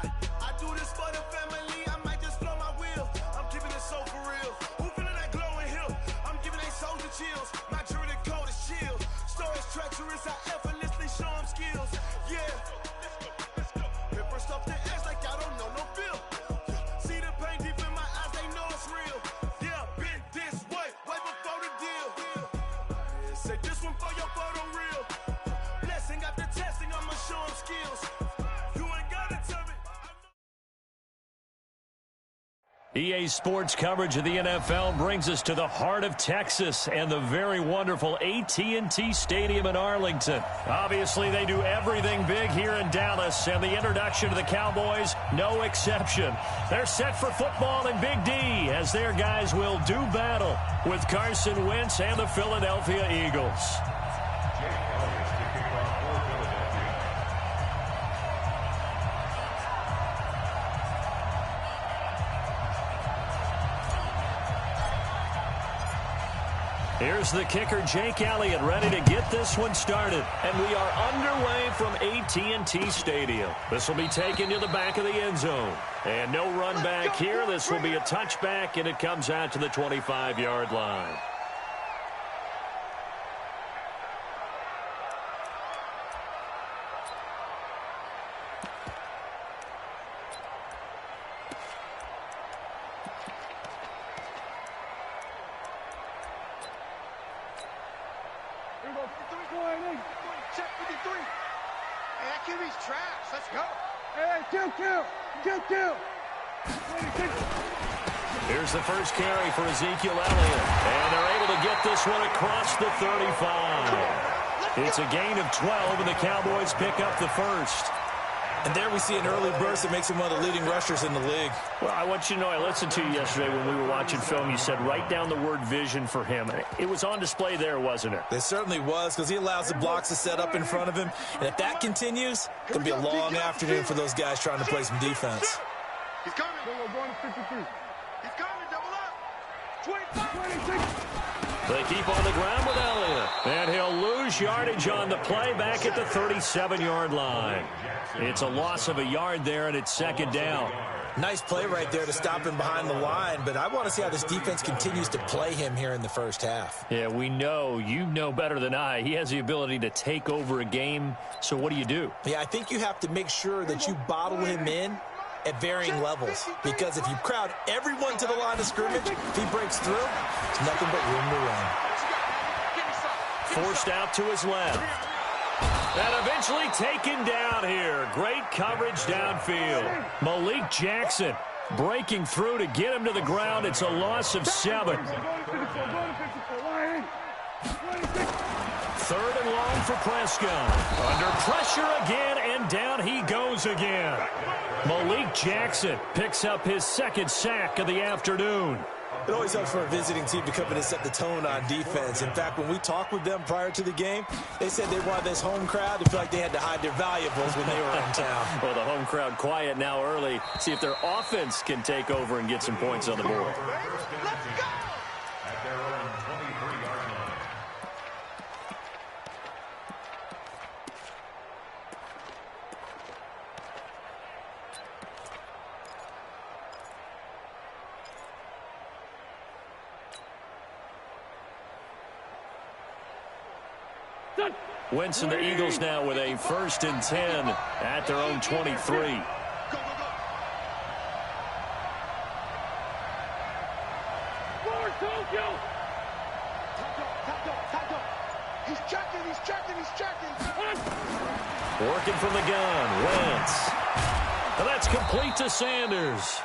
I do this for the family, I might just blow my wheel. I'm keeping it so for real. Who feeling that glowing hill? I'm giving they soldier chills. My jewelry cold is chill. Stories treacherous, I effortlessly show them skills. Yeah. Pepper stuff the ass like I don't know no feel. See the pain deep in my eyes, they know it's real. Yeah, been this way before the deal. Say this one for your photo reel. Blessing after testing, I'ma show them skills. You ain't gotta tell me. EA Sports coverage of the NFL brings us to the heart of Texas and the very wonderful AT&T Stadium in Arlington. Obviously, they do everything big here in Dallas, and the introduction to the Cowboys, no exception. They're set for football in Big D as their guys will do battle with Carson Wentz and the Philadelphia Eagles. Here's the kicker, Jake Elliott, ready to get this one started. And we are underway from AT&T Stadium. This will be taken to the back of the end zone. And no run back here. This will be a touchback, and it comes out to the 25-yard line. Check 53. Hey, that QB's trash. Let's go. Hey, kill. Here's the first carry for Ezekiel Elliott. And they're able to get this one across the 35. It's a gain of 12, and the Cowboys pick up the first. And there we see an early burst that makes him one of the leading rushers in the league. Well, I want you to know, I listened to you yesterday when we were watching film. You said write down the word vision for him. It was on display there, wasn't it? It certainly was, because he allows the blocks to set up in front of him. And if that continues, it's going to be a long afternoon for those guys trying to play some defense. He's coming. Going to 53. He's coming. Double up. 26. They keep on the ground with Elliott. And he'll lose yardage on the play back at the 37-yard line. It's a loss of a yard there, and it's second down. Nice play right there to stop him behind the line, but I want to see how this defense continues to play him here in the first half. Yeah, we know. You know better than I. He has the ability to take over a game, so what do you do? Yeah, I think you have to make sure that you bottle him in at varying levels, because if you crowd everyone to the line of scrimmage, if he breaks through, it's nothing but room to run. Forced out to his left. And eventually taken down here. Great coverage downfield. Malik Jackson breaking through to get him to the ground. It's a loss of 7. Third and long for Prescott. Under pressure again, and down he goes again. Malik Jackson picks up his second sack of the afternoon. It always helps for a visiting team to come in and set the tone on defense. In fact, when we talked with them prior to the game, they said they wanted this home crowd to feel like they had to hide their valuables when they were in town. Well, the home crowd quiet now early. See if their offense can take over and get some points on the board. Let's go. At their own 23-yard line. Wentz and the Eagles now with a 1st and 10 at their own 23. Go, go, go. Forward, Tokyo. Taco. He's checking. Working from the gun, Wentz. And that's complete to Sanders.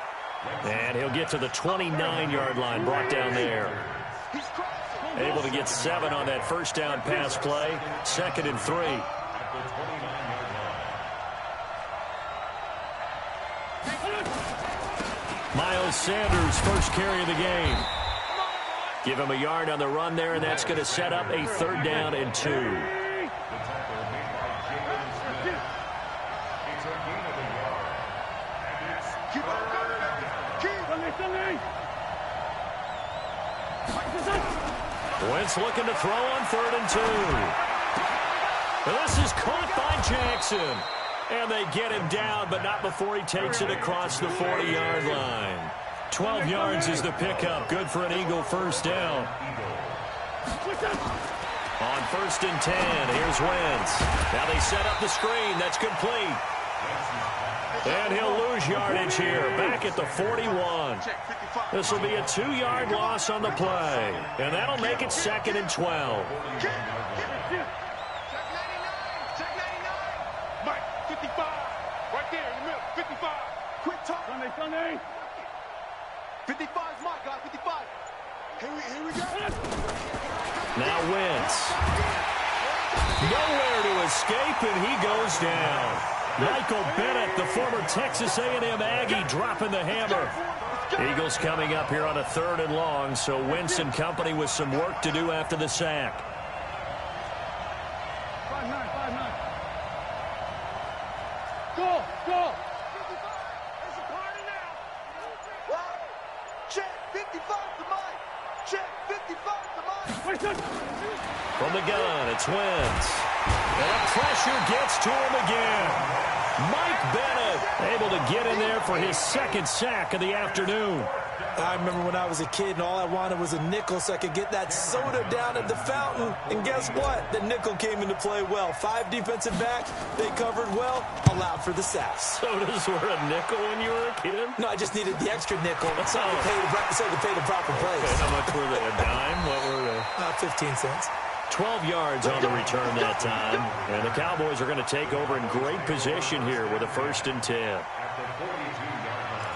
And he'll get to the 29-yard line, brought down there. He's crossing. Able to get 7 on that first down pass play. 2nd and 3. At the 29-yard line. Miles Sanders, first carry of the game. Give him a yard on the run there, and that's going to set up a 3rd down and 2. The tackle made by Jalen Smith. It's a gain of a yard. And it's Keep on going. Wentz looking to throw on 3rd and 2. And this is caught by Jackson. And they get him down, but not before he takes it across the 40-yard line. 12 yards is the pickup. Good for an Eagle first down. On 1st and 10, here's Wentz. Now they set up the screen. That's complete. And he'll lose yardage here, back at the 41. This will be a 2-yard loss on the play. And that'll make it 2nd and 12. Check 99. Mike, 55. Right there in the middle. 55. Quick talk. Sunday. 55 is Mike, guys. 55. Here we go. Now Wentz. Nowhere to escape, and he goes down. Michael Bennett, the former Texas A&M Aggie, dropping the hammer. Eagles coming up here on a 3rd and long, so Wentz and company with some work to do after the sack. 5-9. Go. 55. It's a party now. Check 55 to Mike. Check 55 to Mike. From the gun, it's Wentz. And the pressure gets to him again. Mike Bennett able to get in there for his 2nd sack of the afternoon. I remember when I was a kid and all I wanted was a nickel so I could get that soda down at the fountain. And guess what? The nickel came into play well. 5 defensive backs, they covered well, allowed for the sacks. Sodas were a nickel when you were a kid? No, I just needed the extra nickel so I could pay the proper place. Okay, how much were they? A dime? What were they? 15 cents. 12 yards on the return that time. And the Cowboys are going to take over in great position here with a 1st and 10. At the 42-yard line.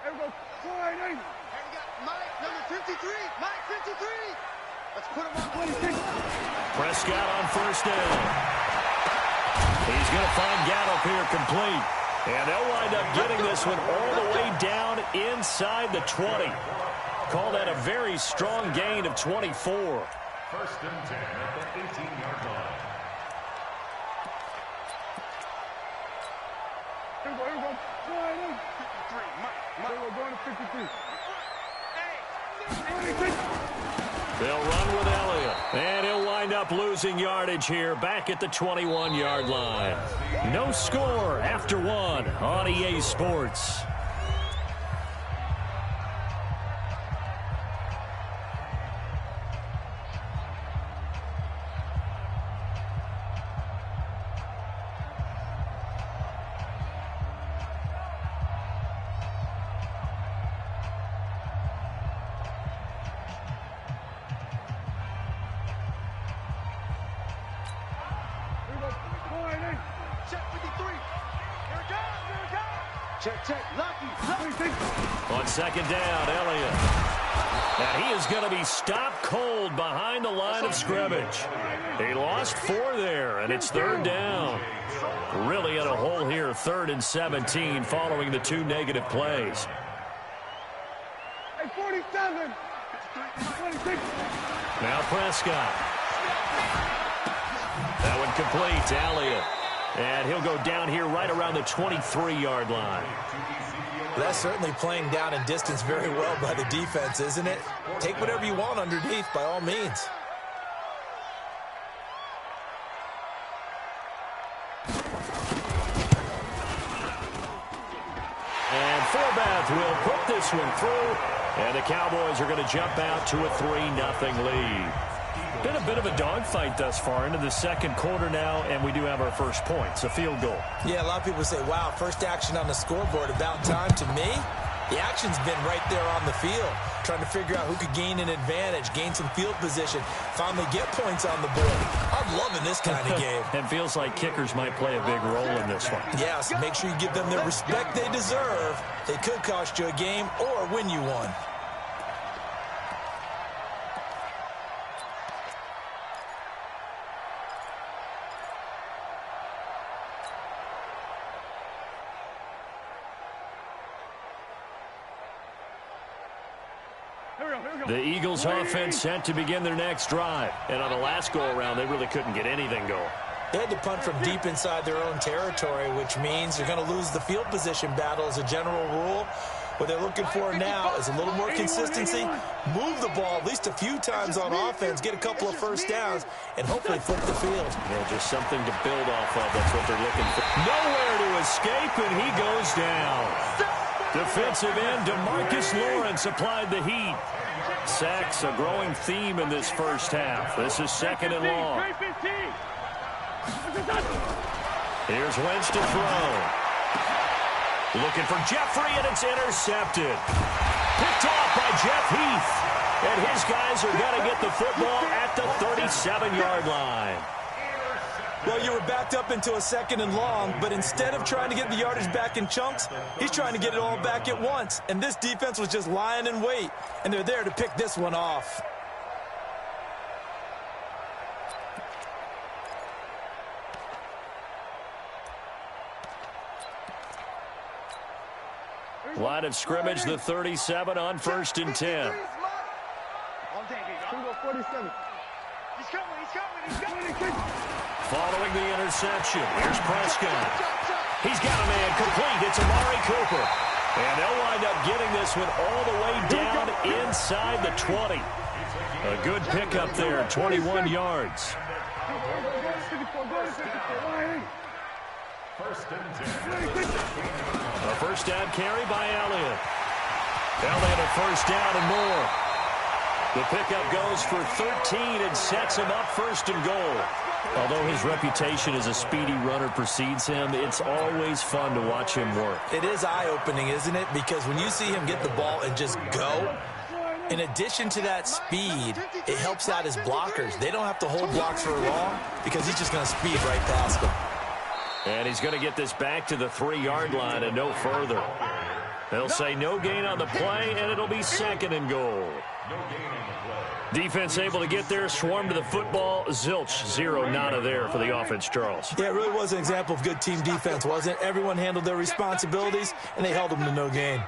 Here we go. 4-8. Hey, we got Mike, number 53. Mike, 53. Let's put him on 26. Prescott on 1st down. He's going to find Gallup here complete. And they'll wind up getting this one all the way down inside the 20. Call that a very strong gain of 24. 1st and 10 at the 18-yard line. Here we go. 4-8. 53. Mike. We're going to 53. They'll run with Elliott. And he'll wind up losing yardage here back at the 21-yard line. No score after 1 on EA Sports. Check. Lucky. On 2nd down, Elliott. And he is going to be stopped cold behind the line of scrimmage. He lost 4 there, and it's 3rd down. Really in a hole here, 3rd and 17, following the 2 negative plays. Hey, 47. 26. Now Prescott. That one complete to Elliott. And he'll go down here right around the 23-yard line. That's certainly playing down in distance very well by the defense, isn't it? Take whatever you want underneath, by all means. And Forbath will put this one through. And the Cowboys are going to jump out to a 3-0 lead. Been a bit of a dogfight thus far into the 2nd quarter now, and we do have our first point. It's a field goal. Yeah, a lot of people say, wow, first action on the scoreboard, about time. To me, the action's been right there on the field, trying to figure out who could gain an advantage, gain some field position, finally get points on the board. I'm loving this kind of game. It feels like kickers might play a big role in this one. Yes, make sure you give them the respect they deserve. They could cost you a game or win you one. The Eagles offense set to begin their next drive. And on the last go-around, they really couldn't get anything going. They had to punt from deep inside their own territory, which means you're going to lose the field position battle as a general rule. What they're looking for now is a little more consistency, move the ball at least a few times on offense, get a couple of first downs, and hopefully flip the field. Yeah, just something to build off of. That's what they're looking for. Nowhere to escape, and he goes down. Defensive end DeMarcus Lawrence applied the heat. Sacks a growing theme in this first half. This is second and long. Here's Wentz to throw. Looking for Jeffrey, and it's intercepted. Picked off by Jeff Heath. And his guys are going to get the football at the 37-yard line. Well, you were backed up into a second and long, but instead of trying to get the yardage back in chunks, he's trying to get it all back at once. And this defense was just lying in wait, and they're there to pick this one off. Line of scrimmage, the 37 on 1st and 10. Following the interception, here's Prescott. He's got a man complete. It's Amari Cooper. And they'll wind up getting this one all the way down inside the 20. A good pickup there, 21 yards. A first down carry by Elliott. Elliott a first down and more. The pickup goes for 13 and sets him up 1st and goal. Although his reputation as a speedy runner precedes him, it's always fun to watch him work. It is eye-opening, isn't it? Because when you see him get the ball and just go, in addition to that speed, it helps out his blockers. They don't have to hold blocks for long because he's just going to speed right past them. And he's going to get this back to the 3-yard line and no further. They'll say no gain on the play, and it'll be 2nd and goal. Defense able to get there, swarm to the football. Zilch, 0 nada there for the offense, Charles. Yeah, it really was an example of good team defense, wasn't it? Everyone handled their responsibilities, and they held them to no gain.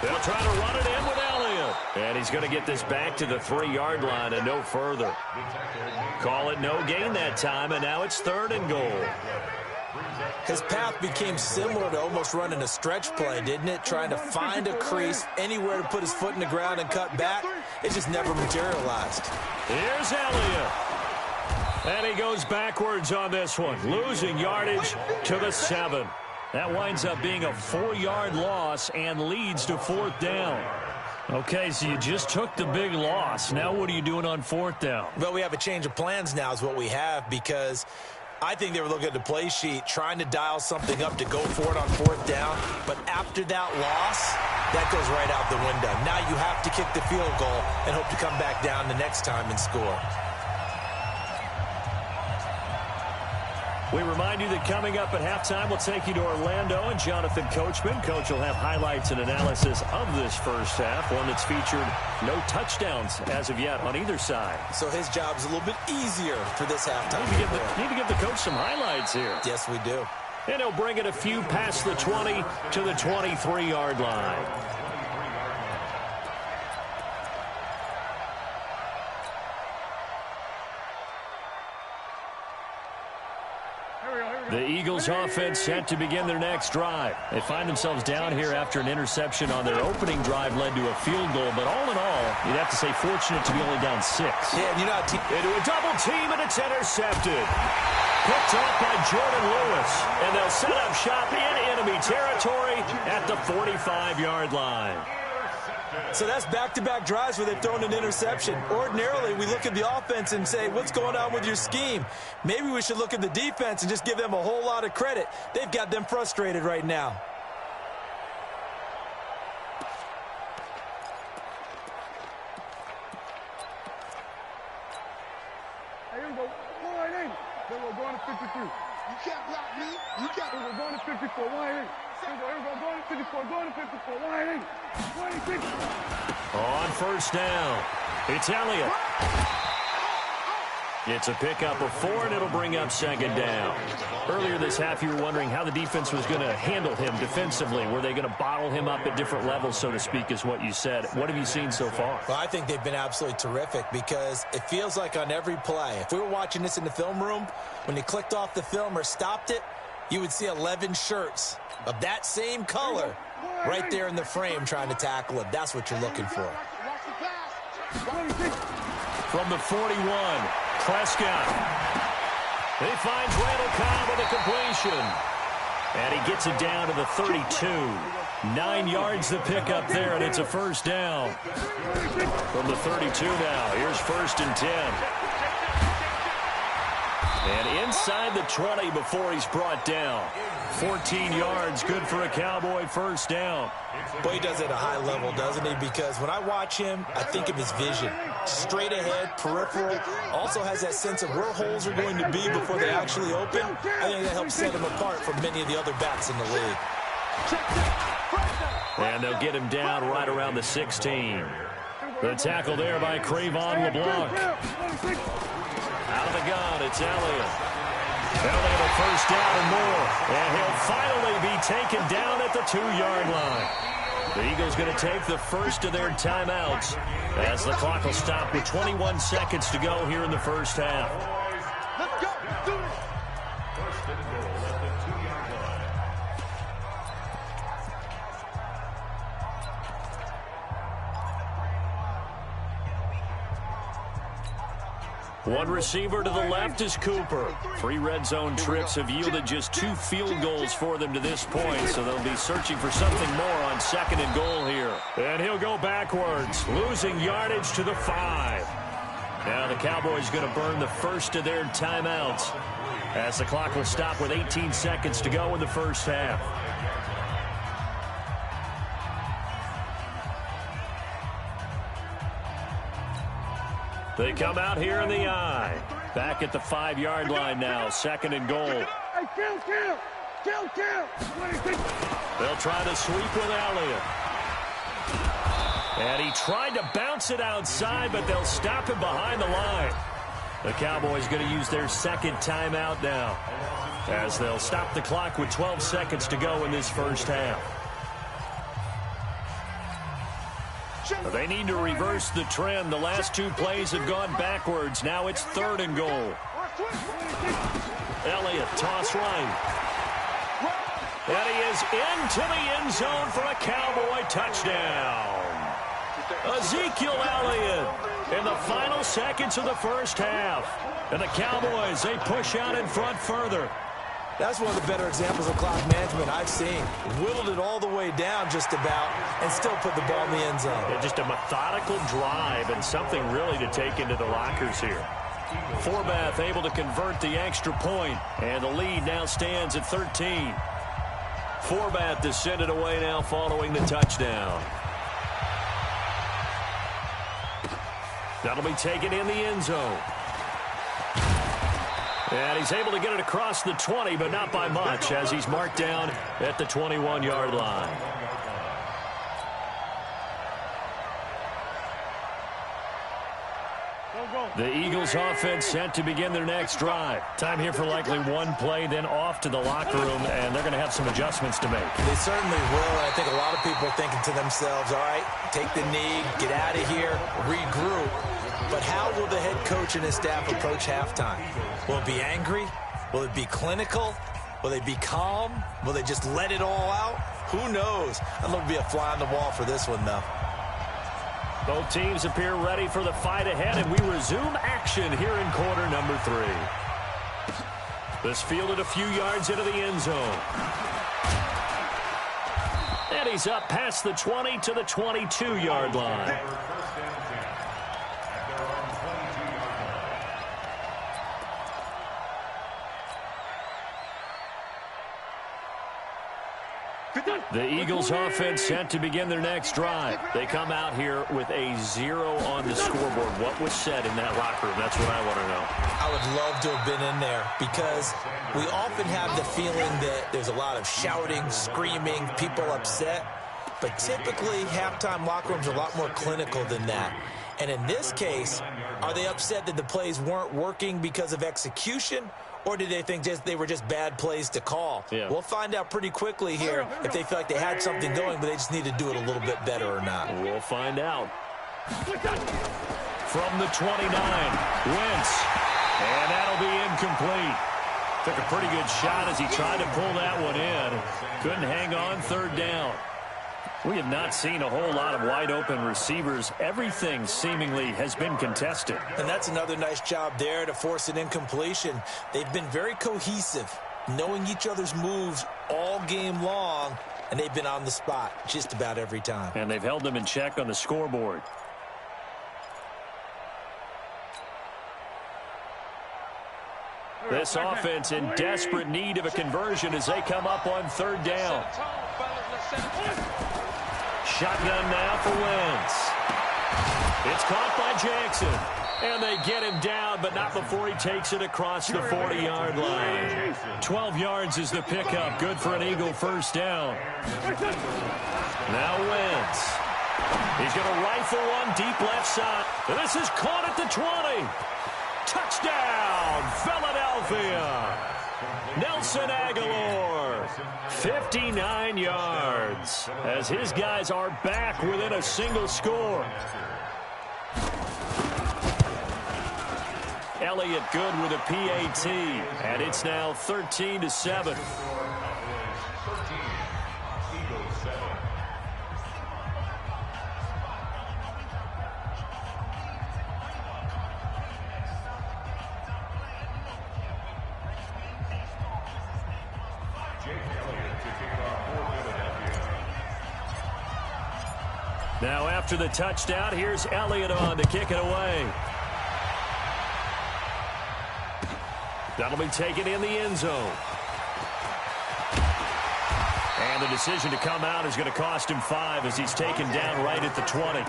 They'll try to run it in with Elliott. And he's going to get this back to the 3-yard line and no further. Call it no gain that time, and now it's 3rd and goal. His path became similar to almost running a stretch play, didn't it? Trying to find a crease, anywhere to put his foot in the ground and cut back. It just never materialized. Here's Elliott. And he goes backwards on this one, losing yardage to the 7. That winds up being a 4-yard loss and leads to 4th down. Okay, so you just took the big loss. Now what are you doing on 4th down? Well, we have a change of plans now is what we have, because I think they were looking at the play sheet, trying to dial something up to go for it on 4th down. But after that loss, that goes right out the window. Now you have to kick the field goal and hope to come back down the next time and score. We remind you that coming up at halftime, we'll take you to Orlando and Jonathan Coachman. Coach will have highlights and analysis of this first half, one that's featured no touchdowns as of yet on either side. So his job's a little bit easier for this halftime. Need to give the coach some highlights here. Yes, we do. And he'll bring it a few past the 20 to the 23-yard line. The Eagles offense set to begin their next drive. They find themselves down here after an interception on their opening drive led to a field goal. But all in all, you'd have to say fortunate to be only down 6. Yeah, and into a double team, and it's intercepted. Picked off by Jordan Lewis. And they'll set up shop in enemy territory at the 45-yard line. So that's back-to-back drives where they've thrown an interception. Ordinarily, we look at the offense and say, what's going on with your scheme? Maybe we should look at the defense and just give them a whole lot of credit. They've got them frustrated right now. Hey, here we go. Line in. Then we're going to 53. You can't block me. You can't. We're going to 54. Line in. Here we go. Going to 54. Going to 54. Line in. 26. On first down, it's Elliott. It's a pickup of 4, and it'll bring up 2nd down. Earlier this half, you were wondering how the defense was going to handle him defensively. Were they going to bottle him up at different levels, so to speak, is what you said. What have you seen so far? Well, I think they've been absolutely terrific because it feels like on every play, if we were watching this in the film room, when they clicked off the film or stopped it, you would see 11 shirts of that same color right there in the frame trying to tackle him. That's what you're looking for. From the 41, Prescott. He finds Randall Cobb with a completion. And he gets it down to the 32. 9 yards to pick up there, and it's a first down. From the 32 now, here's 1st and 10. And inside the 20 before he's brought down. 14 yards, good for a Cowboy first down. Boy, he does it at a high level, doesn't he? Because when I watch him, I think of his vision. Straight ahead, peripheral. Also has that sense of where holes are going to be before they actually open. I think that helps set him apart from many of the other backs in the league. And they'll get him down right around the 16. The tackle there by Crevon LeBlanc. Out of the gun, it's Elliott. Now they have a first down and more. And he'll finally be taken down at the 2-yard line. The Eagles going to take the first of their timeouts as the clock will stop with 21 seconds to go here in the first half. Let's go. Do it. First and goal at the 2-yard line. One receiver to the left is Cooper. 3 red zone trips have yielded just 2 field goals for them to this point, so they'll be searching for something more on 2nd and goal here. And he'll go backwards, losing yardage to the 5. Now the Cowboys going to burn the first of their timeouts as the clock will stop with 18 seconds to go in the first half. They come out here in the eye. Back at the 5-yard line now. 2nd and goal. They'll try to sweep with Elliott. And he tried to bounce it outside, but they'll stop him behind the line. The Cowboys going to use their 2nd timeout now as they'll stop the clock with 12 seconds to go in this first half. They need to reverse the trend. The last 2 plays have gone backwards. Now it's 3rd and goal. Elliott, toss right. And he is into the end zone for a Cowboy touchdown. Ezekiel Elliott in the final seconds of the first half. And the Cowboys, they push out in front further. That's one of the better examples of clock management I've seen. Whittled it all the way down just about and still put the ball in the end zone. Yeah, just a methodical drive and something really to take into the lockers here. Forbath able to convert the extra point, and the lead now stands at 13. Forbath to send it away now following the touchdown. That'll be taken in the end zone. And he's able to get it across the 20, but not by much, as he's marked down at the 21-yard line. The Eagles offense set to begin their next drive. Time here for likely one play, then off to the locker room, and they're going to have some adjustments to make. They certainly will. I think a lot of people are thinking to themselves, all right, take the knee, get out of here, regroup. But how will the head coach and his staff approach halftime? Will it be angry? Will it be clinical? Will they be calm? Will they just let it all out? Who knows? I'd love to be a fly on the wall for this one, though. Both teams appear ready for the fight ahead, and we resume action here in quarter number 3. This fielded a few yards into the end zone. And he's up past the 20 to the 22-yard line. The Eagles offense set to begin their next drive. They come out here with a 0 on the scoreboard. What was said in that locker room? That's what I want to know. I would love to have been in there because we often have the feeling that there's a lot of shouting, screaming, people upset. But typically, halftime locker rooms are a lot more clinical than that. And in this case, are they upset that the plays weren't working because of execution? Or did they think they were just bad plays to call? Yeah. We'll find out pretty quickly here if they feel like they had something going, but they just need to do it a little bit better or not. We'll find out. From the 29, Wentz. And that'll be incomplete. Took a pretty good shot as he tried to pull that one in. Couldn't hang on third down. We have not seen a whole lot of wide-open receivers. Everything seemingly has been contested. And that's another nice job there to force an incompletion. They've been very cohesive, knowing each other's moves all game long, and they've been on the spot just about every time. And they've held them in check on the scoreboard. This offense in desperate need of a conversion as they come up on third down. Shotgun now for Wentz. It's caught by Jackson. And they get him down, but not before he takes it across the 40-yard line. 12 yards is the pickup. Good for an Eagle first down. Now Wentz. He's going to rifle one deep left side. And this is caught at the 20. Touchdown, Philadelphia. Nelson Aguilar, 59 yards, as his guys are back within a single score. Elliott good with a PAT, and it's now 13-7. Now after the touchdown, here's Elliott on to kick it away. That'll be taken in the end zone. And the decision to come out is going to cost him 5 as he's taken down right at the 20.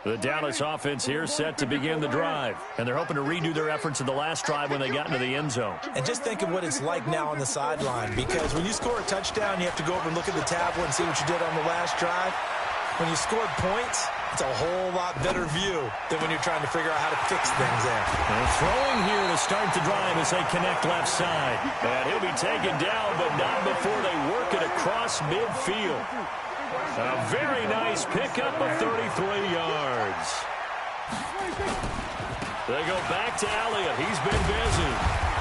The Dallas offense here set to begin the drive. And they're hoping to redo their efforts in the last drive when they got into the end zone. And just think of what it's like now on the sideline, because when you score a touchdown, you have to go over and look at the tablet and see what you did on the last drive. When you scored points, it's a whole lot better view than when you're trying to figure out how to fix things there. And throwing here to start the drive as they connect left side. And he'll be taken down, but not before they work it across midfield. A very nice pickup of 33 yards. They go back to Elliott. He's been busy.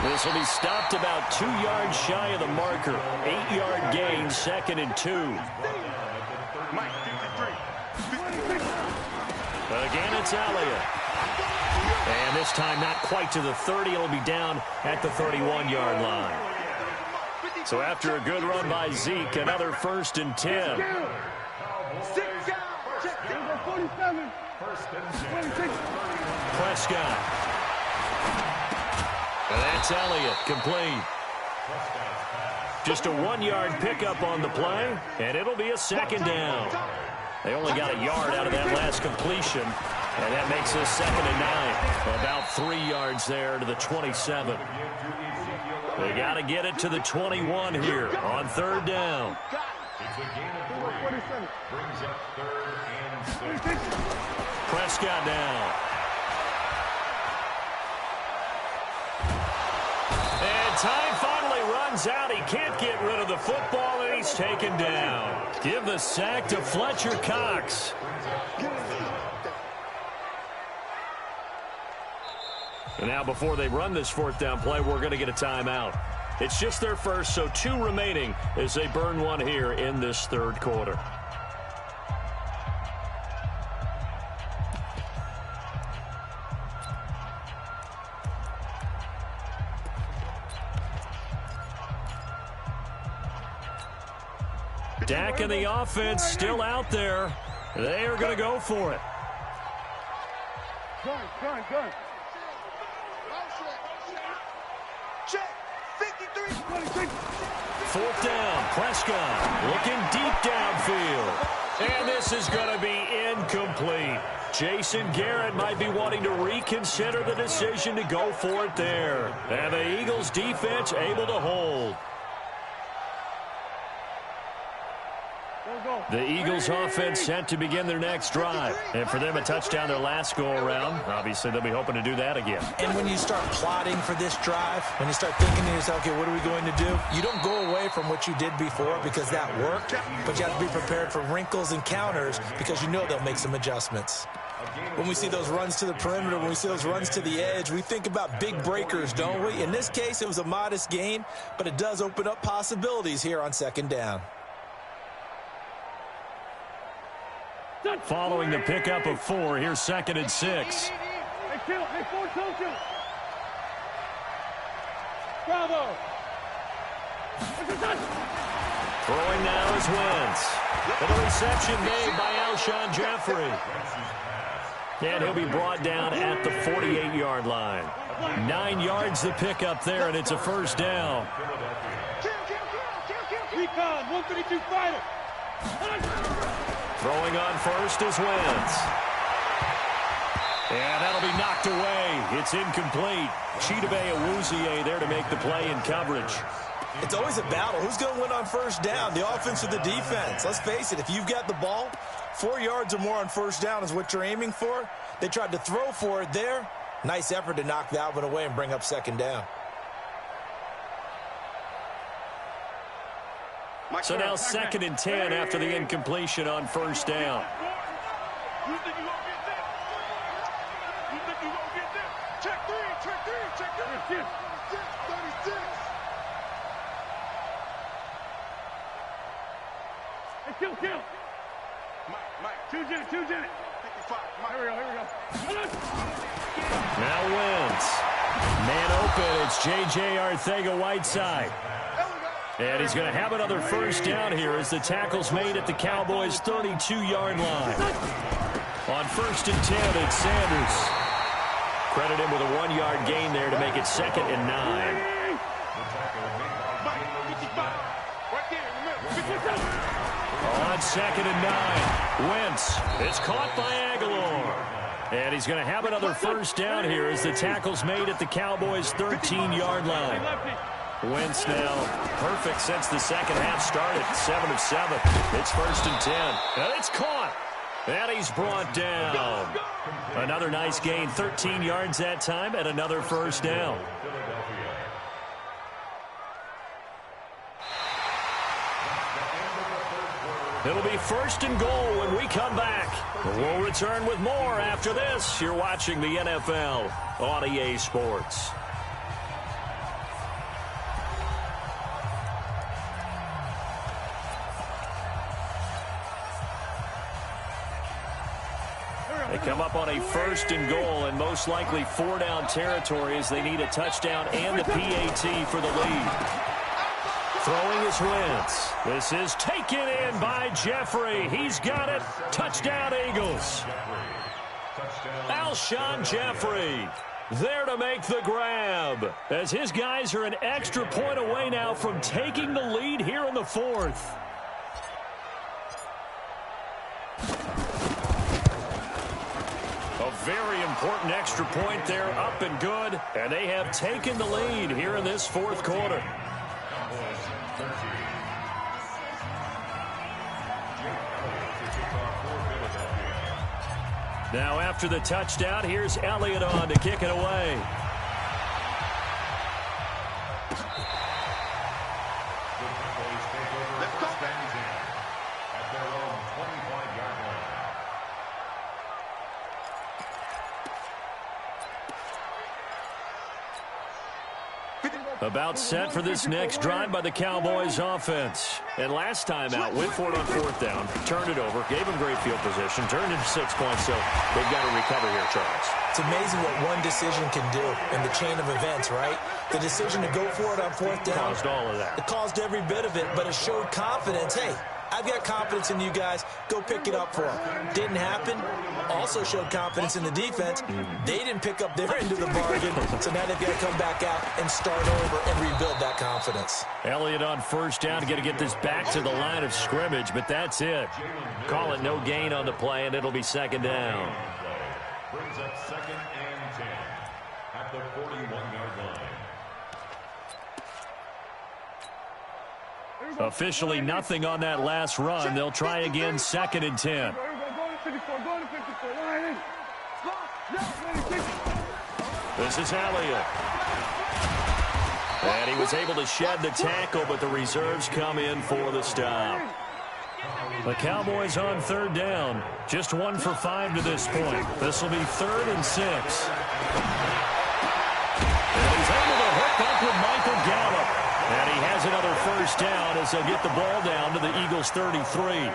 This will be stopped about 2 yards shy of the marker. 8-yard gain, 2nd and 2. Again, it's Elliott. And this time not quite to the 30. It'll be down at the 31-yard line. So after a good run by Zeke, another 1st and 10. Prescott. And that's Elliott, complete. Just a 1-yard pickup on the play, and it'll be a 2nd down. They only got a yard out of that last completion, and that makes this 2nd and 9. About 3 yards there to the 27. They got to get it to the 21 here on 3rd down. It's a gain of 3. Brings up 3rd and 6. Prescott now. And time finally runs out. He can't get rid of the football, and he's taken down. Give the sack to Fletcher Cox. And now before they run this 4th down play, we're going to get a timeout. It's just their first, so 2 remaining as they burn one here in this 3rd quarter. Dak and the offense still out there. They are going to go for it. Gun. Check. 53. 4th down. Prescott looking deep downfield. And this is going to be incomplete. Jason Garrett might be wanting to reconsider the decision to go for it there. And the Eagles defense able to hold. The Eagles offense set to begin their next drive. And for them, a touchdown their last go-around. Obviously, they'll be hoping to do that again. And when you start plotting for this drive, when you start thinking to yourself, okay, what are we going to do? You don't go away from what you did before because that worked, but you have to be prepared for wrinkles and counters because you know they'll make some adjustments. When we see those runs to the perimeter, when we see those runs to the edge, we think about big breakers, don't we? In this case, it was a modest gain, but it does open up possibilities here on second down. Following the pickup of 4, here's 2nd and 6. Bravo. Throwing now is Wentz. And a reception made by Alshon Jeffrey. And he'll be brought down at the 48-yard line. 9 yards the pickup there, and it's a first down. Recon, 132 fighter. Throwing on first is Wentz. And that'll be knocked away. It's incomplete. Chidobe Awuzie there to make the play in coverage. It's always a battle. Who's going to win on first down, the offense or the defense? Let's face it, if you've got the ball, 4 yards or more on first down is what you're aiming for. They tried to throw for it there. Nice effort to knock that one away and bring up second down. So now 2nd and 10 after the incompletion on first down. You think you gonna get that? You think you gonna get that? Check 3, check 3, check 3. 36. Hey, kill. Mike. 2 Janet. 55. Mike. Here we go. Now Wentz. Man open, it's J.J. Arcega-Whiteside. And he's going to have another first down here as the tackle's made at the Cowboys' 32-yard line. On 1st and 10, it's Sanders. Credit him with a 1-yard gain there to make it 2nd and 9. On 2nd and 9, Wentz. It's caught by Aguilar. And he's going to have another first down here as the tackle's made at the Cowboys' 13-yard line. Wentz now perfect since the second half started. 7 of 7. It's 1st and 10. And it's caught. And he's brought down. Another nice gain. 13 yards that time and another first down. It'll be 1st and goal when we come back. We'll return with more after this. You're watching the NFL on EA Sports. They come up on a 1st and goal and most likely 4-down territory as they need a touchdown and the PAT for the lead. Throwing is Wentz. This is taken in by Jeffrey. He's got it. Touchdown, Eagles. Alshon Jeffrey there to make the grab as his guys are an extra point away now from taking the lead here in the 4th. A very important extra point there, up and good, and they have taken the lead here in this 4th quarter. Now after the touchdown, here's Elliott on to kick it away. About set for this next drive by the Cowboys offense. And last time out, went for it on 4th down, turned it over, gave them great field position, turned into 6 points, so they've got to recover here, Charles. It's amazing what one decision can do in the chain of events, right? The decision to go for it on 4th down. Caused all of that. It caused every bit of it, but it showed confidence. Hey, I've got confidence in you guys. Go pick it up for them. Didn't happen. Also showed confidence in the defense. They didn't pick up their end of the bargain, so now they've got to come back out and start over and rebuild that confidence. Elliott on 1st down to get this back to the line of scrimmage, but that's it. Call it no gain on the play, and it'll be 2nd down. Brings up 2nd and 10 at the 41-yard line. Officially nothing on that last run. They'll try again, 2nd and 10. This is Elliott. And he was able to shed the tackle, but the reserves come in for the stop. The Cowboys on 3rd down. Just 1 for 5 to this point. This will be 3rd and 6. And he's able to hook up with Michael Gallup. And he has another 1st down as they'll get the ball down to the Eagles' 33.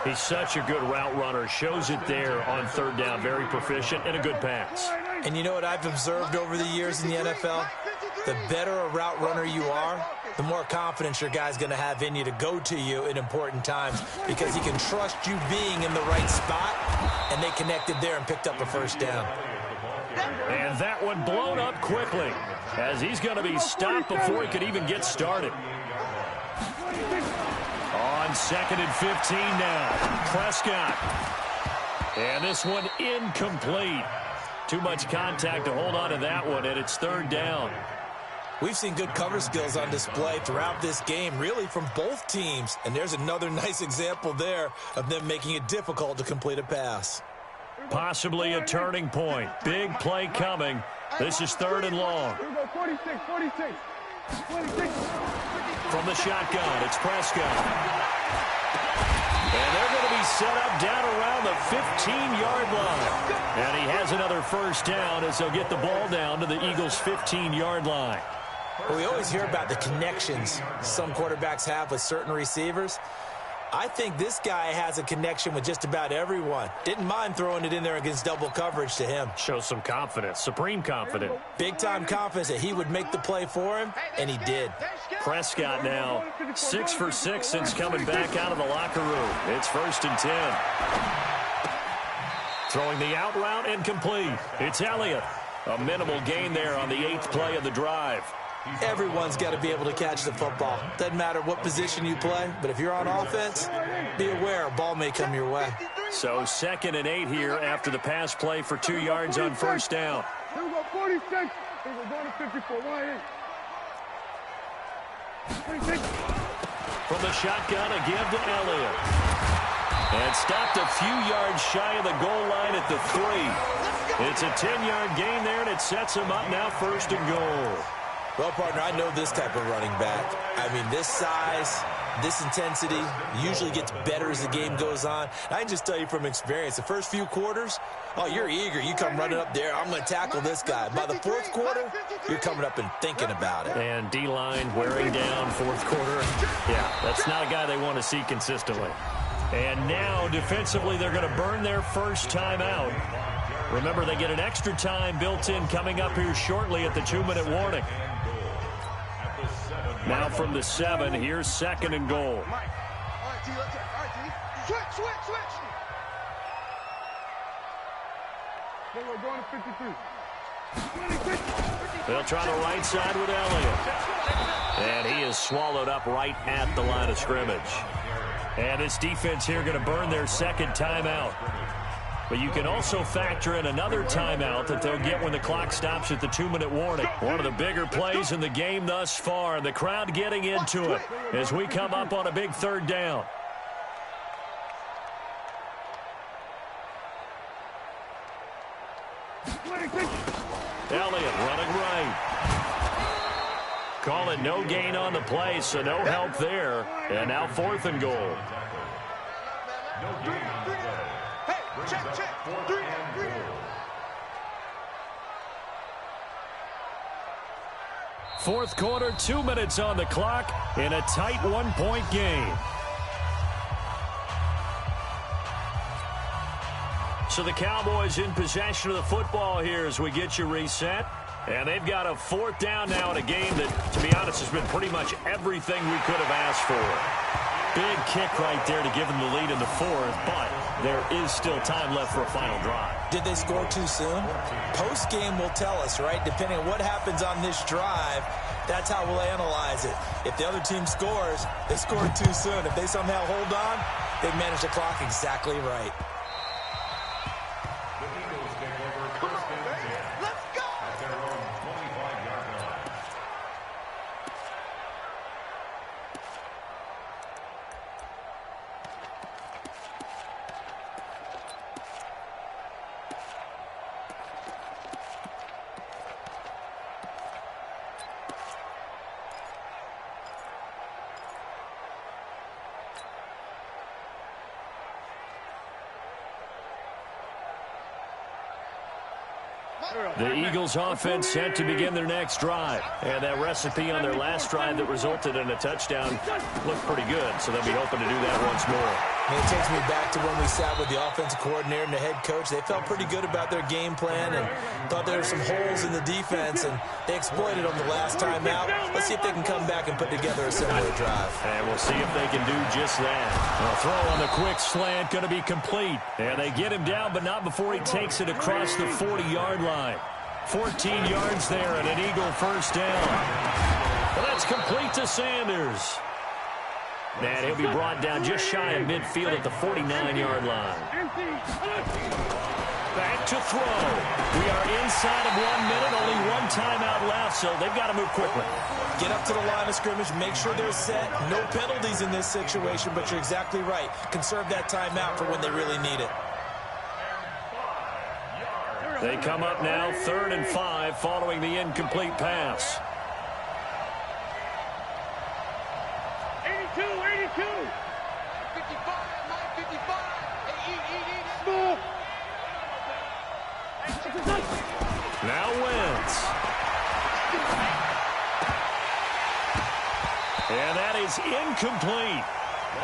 He's such a good route runner. Shows it there on 3rd down. Very proficient and a good pass. And you know what I've observed over the years in the NFL? The better a route runner you are, the more confidence your guy's going to have in you to go to you in important times because he can trust you being in the right spot, and they connected there and picked up a 1st down. And that one blown up quickly as he's going to be stopped before he could even get started. On 2nd and 15 now, Prescott. And this one incomplete. Too much contact to hold on to that one, and it's 3rd down. We've seen good cover skills on display throughout this game, really from both teams. And there's another nice example there of them making it difficult to complete a pass. Possibly a turning point. Big play coming. This is 3rd and long. From the shotgun, it's Prescott. And they're going to be set up down around the 15-yard line. And he has another 1st down as they'll get the ball down to the Eagles' 15-yard line. Well, we always hear about the connections some quarterbacks have with certain receivers. I think this guy has a connection with just about everyone. Didn't mind throwing it in there against double coverage to him. Shows some confidence, supreme confidence. Big-time confidence that he would make the play for him, and he did. Prescott now 6 for 6 since coming back out of the locker room. It's 1st and 10. Throwing the out route and complete. It's Elliott. A minimal gain there on the 8th play of the drive. Everyone's got to be able to catch the football. Doesn't matter what position you play, but if you're on offense, be aware a ball may come your way. So 2nd and 8 here after the pass play for 2 yards on 1st down. Here we go, 46. Here we go, going to 54. From the shotgun, a give to Elliott. And stopped a few yards shy of the goal line at the 3. It's a 10-yard gain there, and it sets him up now 1st and goal. Well, partner, I know this type of running back. I mean, this size, this intensity usually gets better as the game goes on. I can just tell you from experience, the first few quarters, oh, you're eager. You come running up there, I'm going to tackle this guy. By the 4th quarter, you're coming up and thinking about it. And D-line wearing down 4th quarter. Yeah, that's not a guy they want to see consistently. And now, defensively, they're going to burn their 1st timeout. Remember, they get an extra time built in coming up here shortly at the 2-minute warning. Now from the 7, here's 2nd and goal. All right, D, let's go. All right, D. Switch. Here we go, going to 53. They'll try the right side with Elliott. And he is swallowed up right at the line of scrimmage. And this defense here going to burn their 2nd timeout. But you can also factor in another timeout that they'll get when the clock stops at the 2-minute warning. One of the bigger plays in the game thus far. The crowd getting into it as we come up on a big 3rd down. Elliott running right. Call it no gain on the play, so no help there. And now 4th and goal. Check. 3. Fourth quarter, 2 minutes on the clock in a tight 1-point game. So the Cowboys in possession of the football here as we get you reset. And they've got a 4th down now in a game that, to be honest, has been pretty much everything we could have asked for. Big kick right there to give them the lead in the 4th, but there is still time left for a final drive. Did they score too soon? Post-game will tell us, right? Depending on what happens on this drive, that's how we'll analyze it. If the other team scores, they scored too soon. If they somehow hold on, they manage the clock exactly right. The Eagles take over 1st and 10. Let's go! At their own 25-yard line. The Eagles offense set to begin their next drive. And that recipe on their last drive that resulted in a touchdown looked pretty good, so they'll be hoping to do that once more. And it takes me back to when we sat with the offensive coordinator and the head coach. They felt pretty good about their game plan and thought there were some holes in the defense, and they exploited them the last time out. Let's see if they can come back and put together a similar drive. And we'll see if they can do just that. A throw on the quick slant going to be complete. And they get him down, but not before he takes it across the 40-yard line. 14 yards there and an Eagle first down. Well, that's complete to Sanders. And he'll be brought down just shy of midfield at the 49-yard line. Back to throw. We are inside of 1 minute, only one timeout left, so they've got to move quickly. Get up to the line of scrimmage, make sure they're set. No penalties in this situation, but you're exactly right. Conserve that timeout for when they really need it. They come up now, 3rd and 5, following the incomplete pass. 82. 55. Now Wentz. And that is incomplete.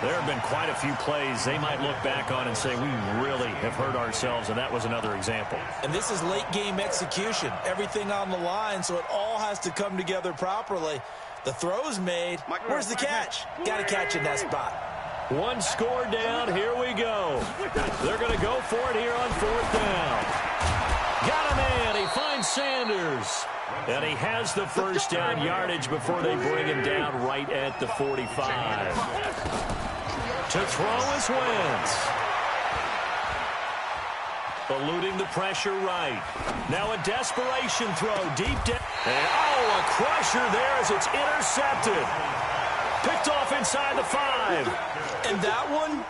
There have been quite a few plays they might look back on and say, we really have hurt ourselves, and that was another example. And this is late game execution. Everything on the line, so it all has to come together properly. The throw's made. Where's the catch? Got to catch in that spot. One score down. Here we go. They're going to go for it here on 4th down. Got a man. He finds Sanders. And he has the first down yardage before they bring him down right at the 45. To throw is Wentz. Eluding the pressure right. Now a desperation throw deep down. And a crusher there as it's intercepted. Picked off inside the 5. And that one,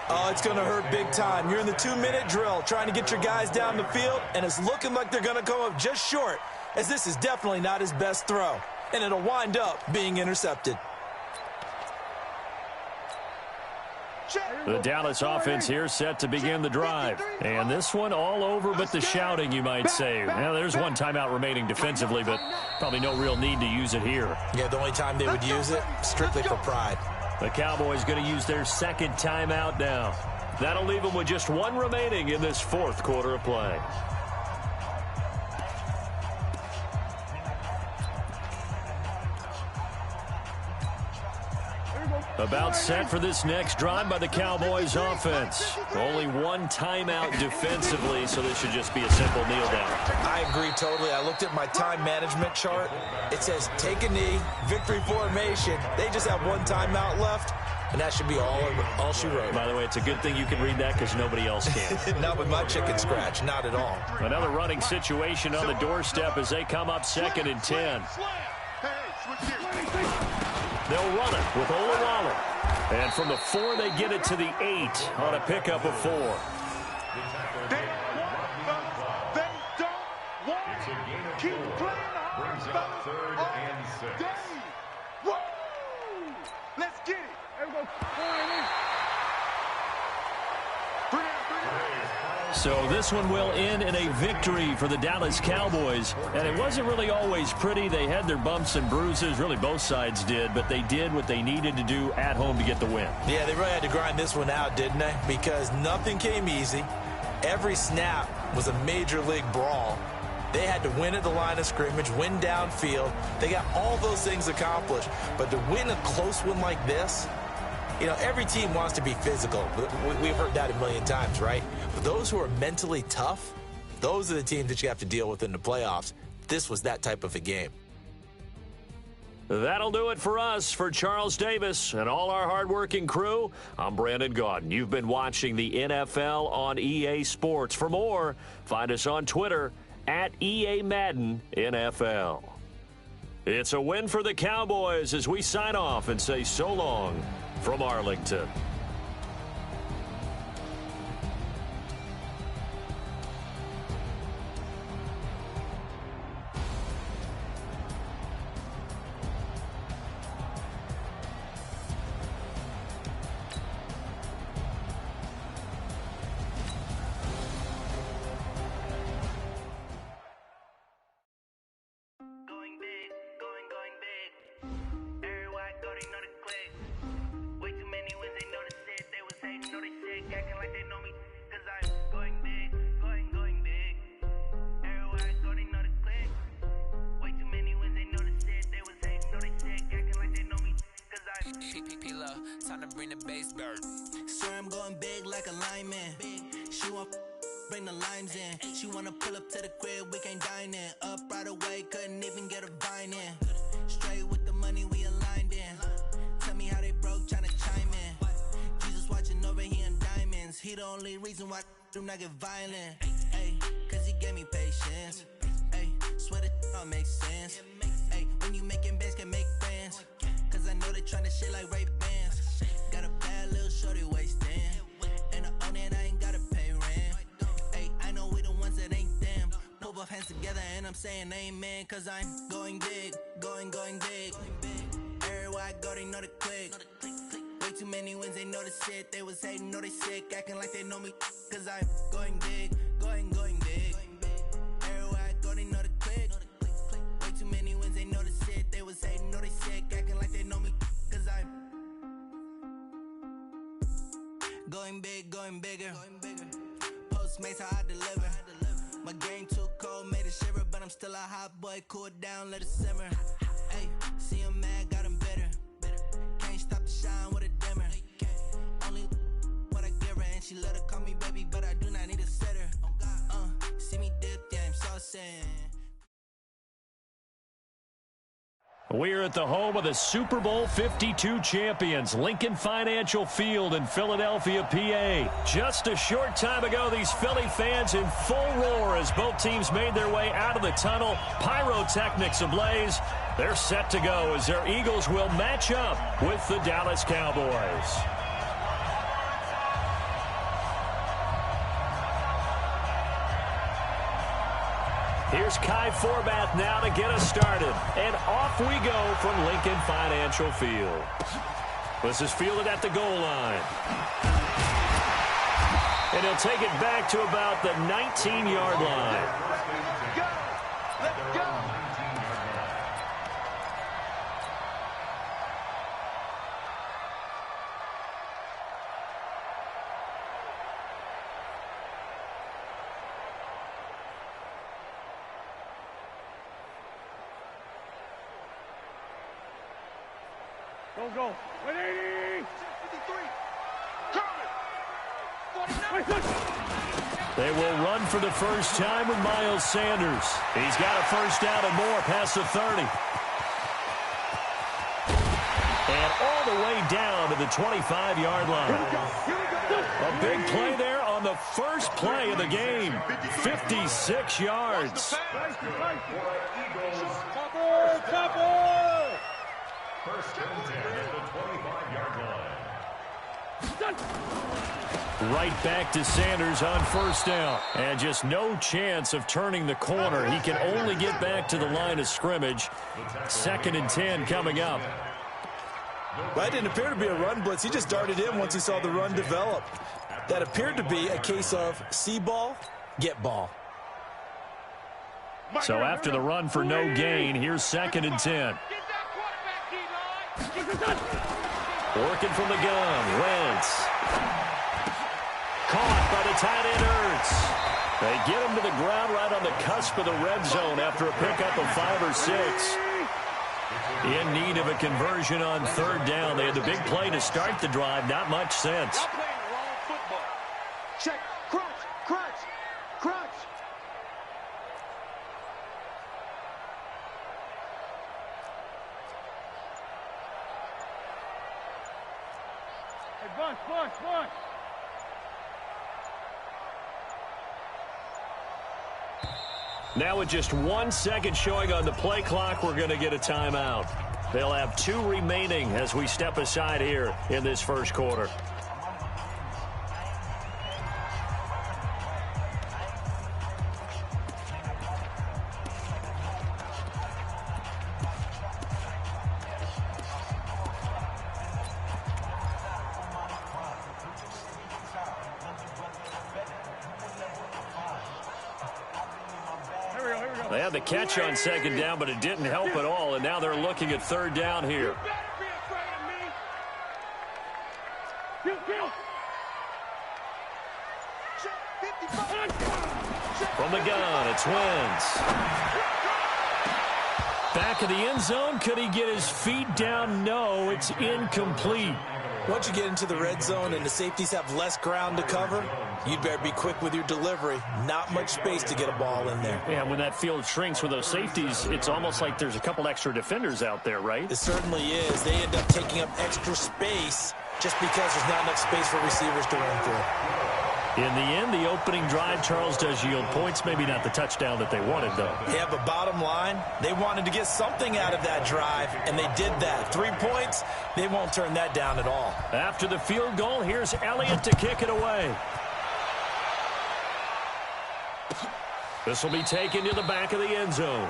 oh, it's going to hurt big time. You're in the 2-minute drill trying to get your guys down the field, and it's looking like they're going to come up just short, as this is definitely not his best throw. And it'll wind up being intercepted. The Dallas offense here set to begin the drive. And this one all over but the shouting, you might say. Now, there's one timeout remaining defensively, but probably no real need to use it here. Yeah, the only time they would use it, strictly for pride. The Cowboys going to use their second timeout now. That'll leave them with just one remaining in this 4th quarter of play. About set for this next drive by the Cowboys offense. Only one timeout defensively, so this should just be a simple kneel down. I agree totally. I looked at my time management chart. It says take a knee, victory formation. They just have one timeout left, and that should be all she wrote. By the way, it's a good thing you can read that because nobody else can. Not with my chicken scratch, not at all. Another running situation on the doorstep as they come up 2nd and 10. They'll run it with Olawale. And from the 4, they get it to the 8 on a pickup of 4. They don't want to keep playing hard. 3rd and 6. Let's get it. So this one will end in a victory for the Dallas Cowboys. And it wasn't really always pretty. They had their bumps and bruises. Really, both sides did. But they did what they needed to do at home to get the win. Yeah, they really had to grind this one out, didn't they? Because nothing came easy. Every snap was a major league brawl. They had to win at the line of scrimmage, win downfield. They got all those things accomplished. But to win a close one like this, you know, every team wants to be physical. We've heard that a million times, right? But those who are mentally tough, those are the teams that you have to deal with in the playoffs. This was that type of a game. That'll do it for us. For Charles Davis and all our hardworking crew, I'm Brandon Gaudin. You've been watching the NFL on EA Sports. For more, find us on Twitter at EA Madden NFL. It's a win for the Cowboys as we sign off and say so long from Arlington. acting like they know me, cause I'm going big, going big. Everywhere I go, they know the click. Way too many wins, they know the shit. They was hating, know they sick, acting like they know me, cause I'm P-P-P-Lo, time to bring the bass bird. Swear I'm going big like a lineman. She want bring the limes in. She wanna pull up to the crib, we can't dine in. Up right away, couldn't even get a vine in. Straight with the money we aligned in. Tell me how they broke, tryna chime in. Jesus watching over here in diamonds. He the only reason why do not get violent. Ay, cause he gave me patience. Ay, swear that all makes sense. Ay, when you making bands can make friends. Cause I know they tryna shit like Ray-Bans. Got a bad little shorty wasting. And I own it, I ain't gotta pay rent. Ay, I know we the ones that ain't them. Pull both hands together and I'm saying amen. Cause I'm going big, going big. Everywhere I go, they know the click. Way too many wins, they know the shit. They was hating, know they sick, acting like they know me. Cause I'm going big, going big. Everywhere I go, they know the click. Way too many wins, they know the shit. They was hating, know they sick, acting like they know me. Cause I'm going big, going bigger. Postmates how I deliver. My game too cold, made it shiver, but I'm still a hot boy. Cool it down, let it simmer. Hey, see him mad, got him bitter. Can't stop the shine with a dimmer. Only what I give her, and she let her call me baby, but I do not need a sitter. See me dip, yeah, I'm so sad. We're at the home of the Super Bowl 52 champions, Lincoln Financial Field in Philadelphia, PA. Just a short time ago, these Philly fans in full roar as both teams made their way out of the tunnel. Pyrotechnics ablaze. They're set to go as their Eagles will match up with the Dallas Cowboys. Here's Kai Forbath now to get us started. And off we go from Lincoln Financial Field. This is fielded at the goal line. And he'll take it back to about the 19-yard line. Go! Let's go! Go. 180! 53! Coming! 49! They will run for the first time with Miles Sanders. He's got a first down and more past the 30. And all the way down to the 25-yard line. A big play there on the first play of the game. 56 yards. First and 10 at the 25-yard line. Right back to Sanders on first down. And just no chance of turning the corner. He can only get back to the line of scrimmage. Second and 10 coming up. Well, that didn't appear to be a run blitz. He just darted in once he saw the run develop. That appeared to be a case of see ball, get ball. So after the run for no gain, here's second and 10. Working from the gun, Wentz. Caught by the tight end, Ertz. They get him to the ground right on the cusp of the red zone after a pickup of 5 or 6. In need of a conversion on third down. They had the big play to start the drive, not much sense. Y'all playing the wrong football. Check, crunch, crunch, crunch. Hey, bunch. Now with just 1 second showing on the play clock, we're going to get a timeout. They'll have 2 remaining as we step aside here in this first quarter. They had the catch on second down, but it didn't help at all, and now they're looking at third down here. You better be afraid of me. From the gun, it's Wentz. Back of the end zone. Could he get his feet down? No, it's incomplete. Once you get into the red zone and the safeties have less ground to cover, you'd better be quick with your delivery. Not much space to get a ball in there. Yeah, when that field shrinks with those safeties, it's almost like there's a couple extra defenders out there, right? It certainly is. They end up taking up extra space just because there's not enough space for receivers to run through. In the end, the opening drive, Charles, does yield points. Maybe not the touchdown that they wanted, though. Yeah, but bottom line, they wanted to get something out of that drive, and they did that. 3 points, they won't turn that down at all. After the field goal, here's Elliott to kick it away. This will be taken to the back of the end zone.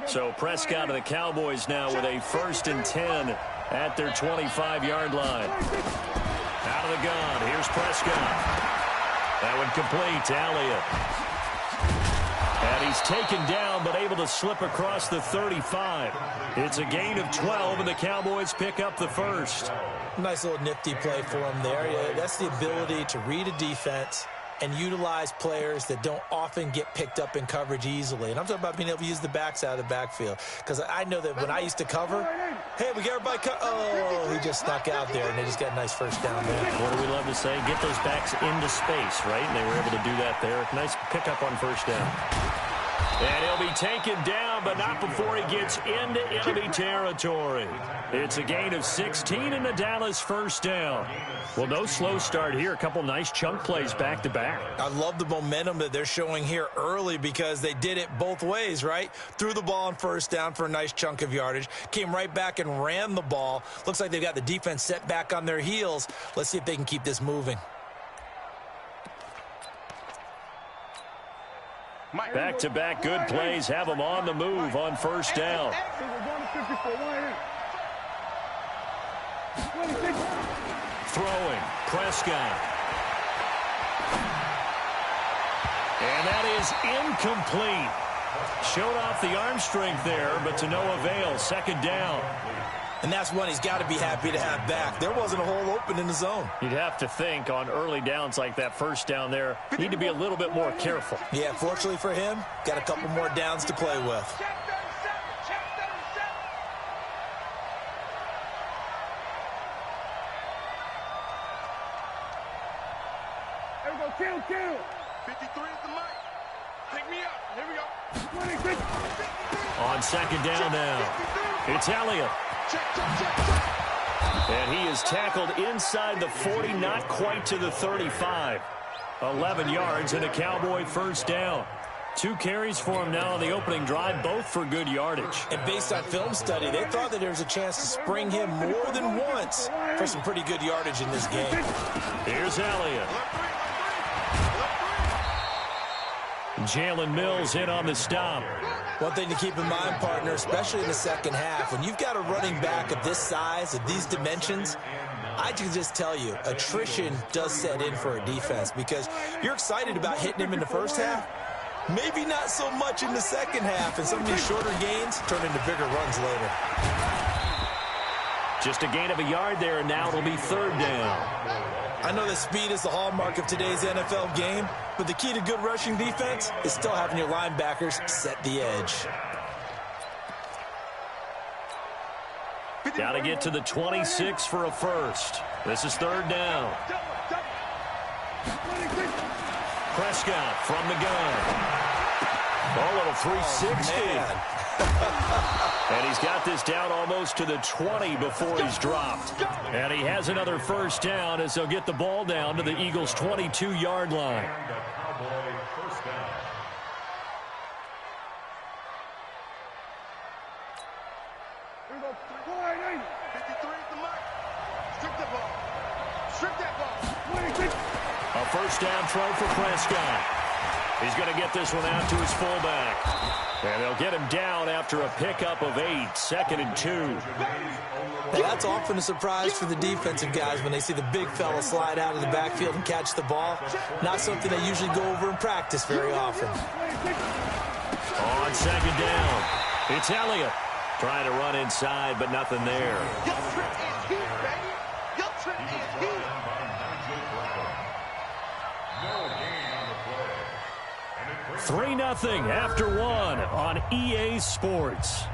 So Prescott and the Cowboys now with a 1st and 10 at their 25-yard line. Out of the gun, here's Prescott. That one complete to Elliott. And he's taken down but able to slip across the 35. It's a gain of 12 and the Cowboys pick up the first. Nice little nifty play for him there. Yeah, that's the ability to read a defense and utilize players that don't often get picked up in coverage easily. And I'm talking about being able to use the backs out of the backfield. Because I know that when I used to cover, hey, we got everybody oh, he just snuck out there, and they just got a nice first down there. What do we love to say? Get those backs into space, right? And they were able to do that there. Nice pickup on first down. And he'll be taken down, but not before he gets into enemy territory. It's a gain of 16 and the Dallas first down. Well, no slow start here. A couple nice chunk plays back-to-back. I love the momentum that they're showing here early because they did it both ways, right? Threw the ball on first down for a nice chunk of yardage. Came right back and ran the ball. Looks like they've got the defense set back on their heels. Let's see if they can keep this moving. Back-to-back good plays have them on the move on first down. Throwing, Prescott. And that is incomplete. Showed off the arm strength there, but to no avail. Second down. And that's one he's got to be happy to have back. There wasn't a hole open in the zone. You'd have to think on early downs like that first down there, need to be a little bit more careful. Yeah, fortunately for him, got a couple more downs to play with. There we go, kill. 53 is the mic. Take me out. Here we go. On second down now, it's Elliott. And he is tackled inside the 40, not quite to the 35. 11 yards and a Cowboy first down. 2 carries for him now on the opening drive, both for good yardage. And based on film study, they thought that there was a chance to spring him more than once for some pretty good yardage in this game. Here's Elliott. Jalen Mills in on the stop. One thing to keep in mind, partner, especially in the second half, when you've got a running back of this size, of these dimensions, I can just tell you, attrition does set in for a defense because you're excited about hitting him in the first half, maybe not so much in the second half, and some of these shorter gains turn into bigger runs later. Just a gain of a yard there, and now it'll be third down. I know that speed is the hallmark of today's NFL game, but the key to good rushing defense is still having your linebackers set the edge. Got to get to the 26 for a first. This is third down. Prescott from the gun. Oh, little 360. And he's got this down almost to the 20 before he's dropped. And he has another first down as they'll get the ball down to the Eagles' 22-yard line. A first down throw for Prescott. He's going to get this one out to his fullback. And they'll get him down after a pickup of 8, 2nd and 2. Now, that's often a surprise for the defensive guys when they see the big fella slide out of the backfield and catch the ball. Not something they usually go over in practice very often. On 2nd down, it's Elliott trying to run inside, but nothing there. 3-0 after 1 on EA Sports.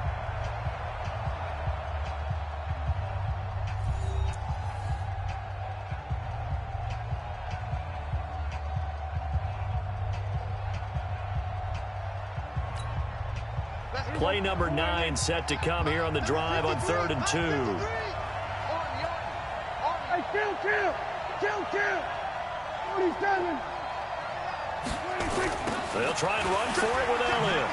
Play number 9 set to come here on the drive on 3rd and 2. Hey, kill. 47. They'll try and run for it with Elliott.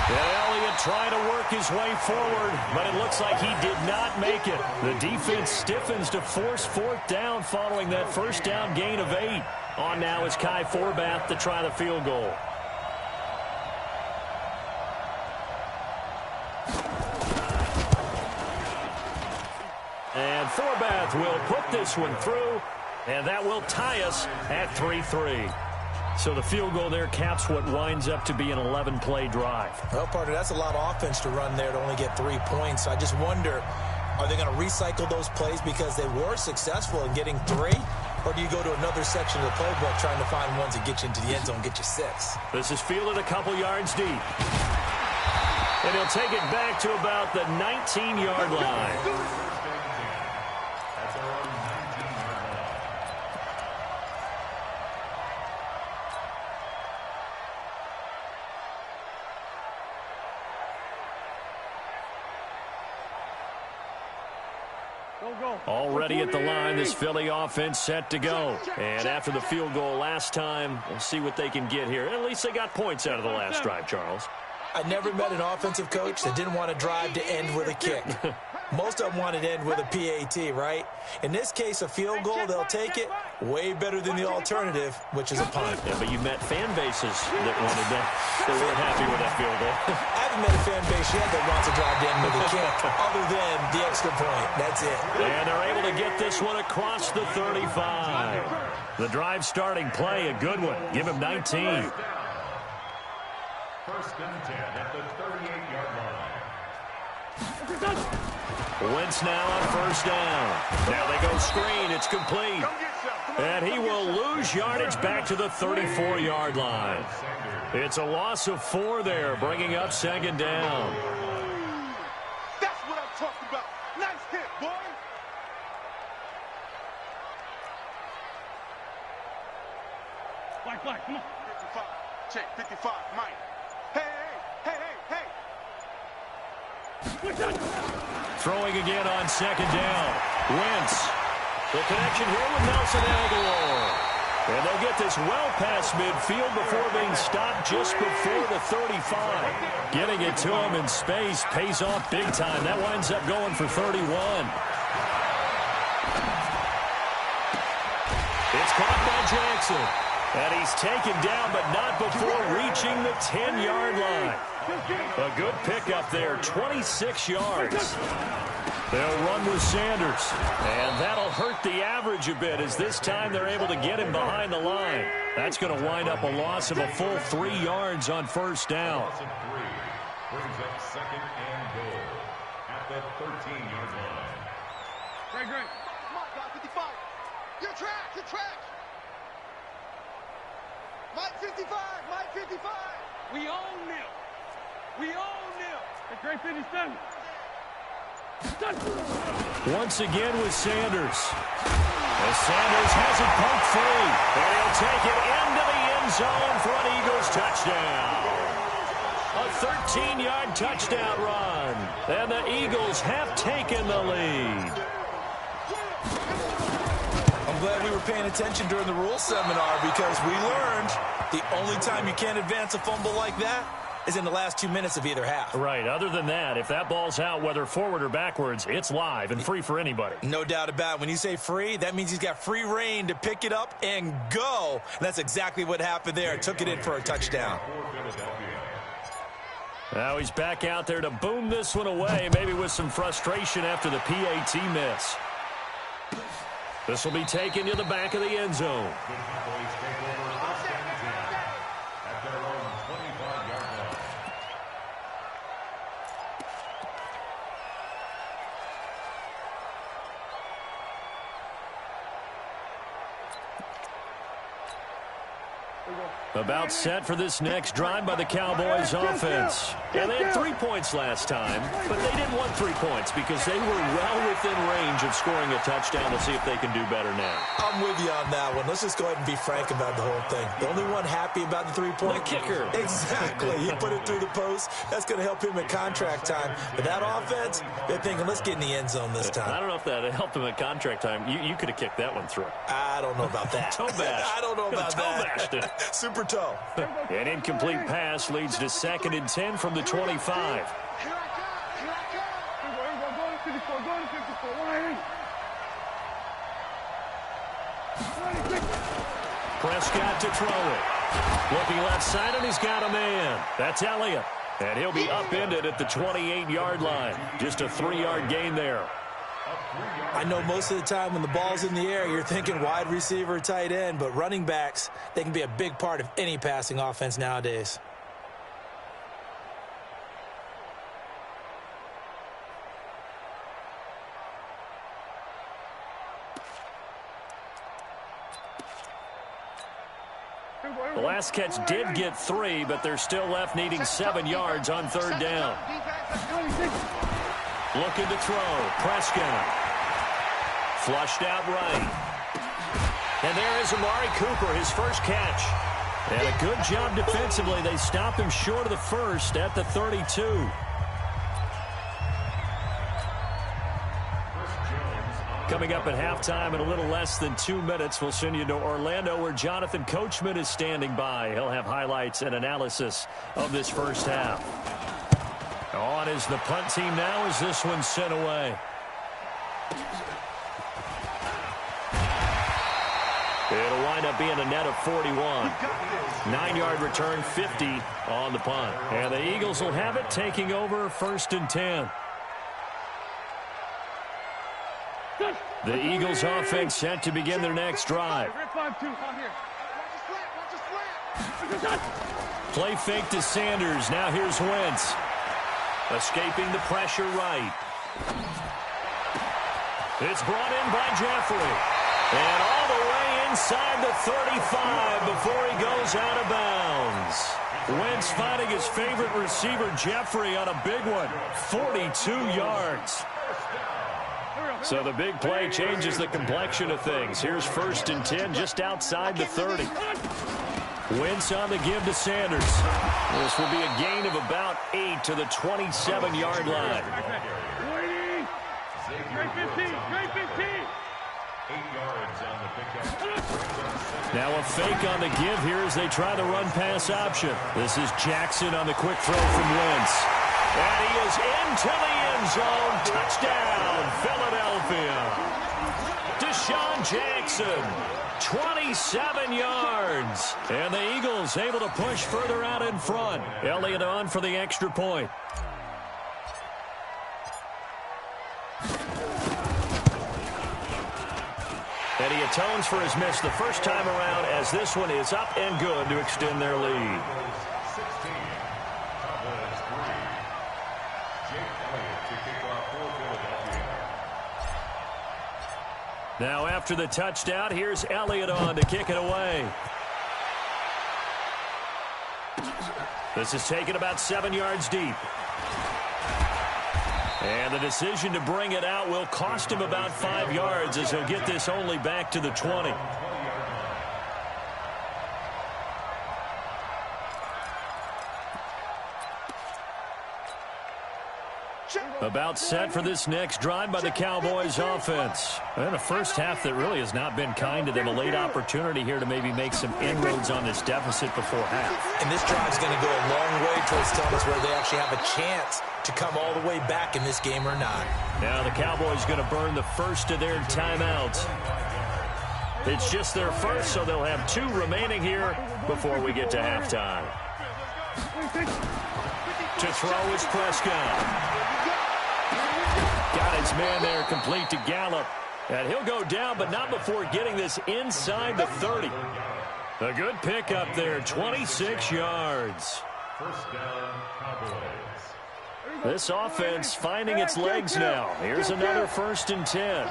And Elliott trying to work his way forward, but it looks like he did not make it. The defense stiffens to force 4th down following that 1st down gain of 8. On now is Kai Forbath to try the field goal. And Forbath will put this one through, and that will tie us at 3-3. So the field goal there caps what winds up to be an 11-play drive. Well, partner, that's a lot of offense to run there to only get 3 points. I just wonder, are they going to recycle those plays because they were successful in getting 3? Or do you go to another section of the playbook trying to find ones that get you into the end zone, get you 6? This is fielded a couple yards deep. And he'll take it back to about the 19-yard line. Already at the line, this Philly offense set to go. And after the field goal last time, we'll see what they can get here. At least they got points out of the last drive, Charles. I never met an offensive coach that didn't want to drive to end with a kick. Most of them wanted to end with a PAT, right? In this case, a field goal, they'll take it. Way better than the alternative, which is a punt. Yeah, but you met fan bases that wanted that. They weren't happy with that field goal. I haven't met a fan base yet that wants to drive to end with a kick, other than the extra point. That's it. And they're able to get this one across the 35. The drive starting play, a good one. Give him 19. 1st and 10 at the 38-yard line. Wentz now on 1st down. Now they go screen. It's complete. And he will lose yardage back to the 34-yard line. It's a loss of 4 there, bringing up 2nd down. That's what I'm talking about. Nice hit, boy. Black, come on. 55. Check, 55, Mike. Hey. Throwing again on 2nd down. Wentz. The connection here with Nelson Aguilar. And they'll get this well past midfield before being stopped just before the 35. Getting it to him in space pays off big time. That winds up going for 31. It's caught by Jackson. And he's taken down, but not before reaching the 10-yard line. A good pickup there, 26 yards. They'll run with Sanders, and that'll hurt the average a bit as this time they're able to get him behind the line. That's going to wind up a loss of a full 3 yards on 1st down. Loss of 3 brings up 2nd and goal at the 13-yard line. Great. My God, 55. Your track. Mike 55. We own them. The great 57. Once again with Sanders. As Sanders has it poked free. And he'll take it into the end zone for an Eagles touchdown. A 13-yard touchdown run. And the Eagles have taken the lead. I'm glad we were paying attention during the rules seminar because we learned the only time you can't advance a fumble like that is in the last 2 minutes of either half. Right. Other than that, if that ball's out, whether forward or backwards, it's live and free for anybody. No doubt about it. When you say free, that means he's got free reign to pick it up and go. And that's exactly what happened there. Took it in for a touchdown. For Philadelphia, Now he's back out there to boom this one away, maybe with some frustration after the PAT miss. This will be taken to the back of the end zone. The Cowboys take over first and 10 at their own 25-yard line. About set for this next drive by the Cowboys offense. Yeah, they had 3 points last time, but they didn't want 3 points because they were well within range of scoring a touchdown. Let's see if they can do better now. I'm with you on that one. Let's just go ahead and be frank about the whole thing. The only one happy about the 3-point. The kicker. Exactly. He put it through the post. That's going to help him at contract time. But that offense, they're thinking, let's get in the end zone this time. I don't know if that helped him at contract time. You could have kicked that one through. I don't know about that. Toe bash. I don't know about that. Toe bashed it. Super toe. An incomplete pass leads to 2nd and 10 from the 25. Here I come. Go to 54. Go to 54. 180. Prescott to throw it. Looking left side, and he's got a man. That's Elliott. And he'll be upended at the 28-yard line. Just a 3-yard gain there. I know most of the time when the ball's in the air, you're thinking wide receiver, tight end, but running backs, they can be a big part of any passing offense nowadays. The last catch did get 3, but they're still left needing 7 yards on 3rd down. Looking to throw. Prescott. Flushed out right. And there is Amari Cooper, his first catch. And a good job defensively. They stop him short of the first at the 32. Coming up at halftime in a little less than 2 minutes, we'll send you to Orlando where Jonathan Coachman is standing by. He'll have highlights and analysis of this first half. On is the punt team now as this one's sent away. It'll wind up being a net of 41. 9-yard return, 50 on the punt. And the Eagles will have it, taking over 1st and 10. The Eagles offense set to begin their next drive. Play fake to Sanders. Now here's Wentz. Escaping the pressure right. It's brought in by Jeffrey. And all the way inside the 35 before he goes out of bounds. Wentz finding his favorite receiver, Jeffrey, on a big one. 42 yards. So the big play changes the complexion of things. Here's 1st and 10 just outside the 30. Wentz on the give to Sanders. This will be a gain of about 8 to the 27-yard line. Great 15. Great 15. 8 yards on the pickup. Now a fake on the give here as they try the run-pass option. This is Jackson on the quick throw from Wentz. And he is into the end zone. Touchdown, Philadelphia. Deshaun Jackson, 27 yards. And the Eagles able to push further out in front. Elliott on for the extra point. And he atones for his miss the first time around as this one is up and good to extend their lead. 16, Cowboys 3. Jake Elliott to kick off for Philadelphia. Now after the touchdown, here's Elliott on to kick it away. This is taken about 7 yards deep. And the decision to bring it out will cost him about 5 yards as he'll get this only back to the 20. About set for this next drive by the Cowboys offense. And a first half that really has not been kind to them. A late opportunity here to maybe make some inroads on this deficit before half. And this drive's going to go a long way towards telling us whether they actually have a chance to come all the way back in this game or not. Now the Cowboys going to burn the first of their timeouts. It's just their first, so they'll have 2 remaining here before we get to halftime. To throw is Prescott. Got his man there, complete to Gallup. And he'll go down, but not before getting this inside the 30. A good pickup there, 26 yards. First down, Cowboys. This offense finding its legs now. Here's another 1st and 10.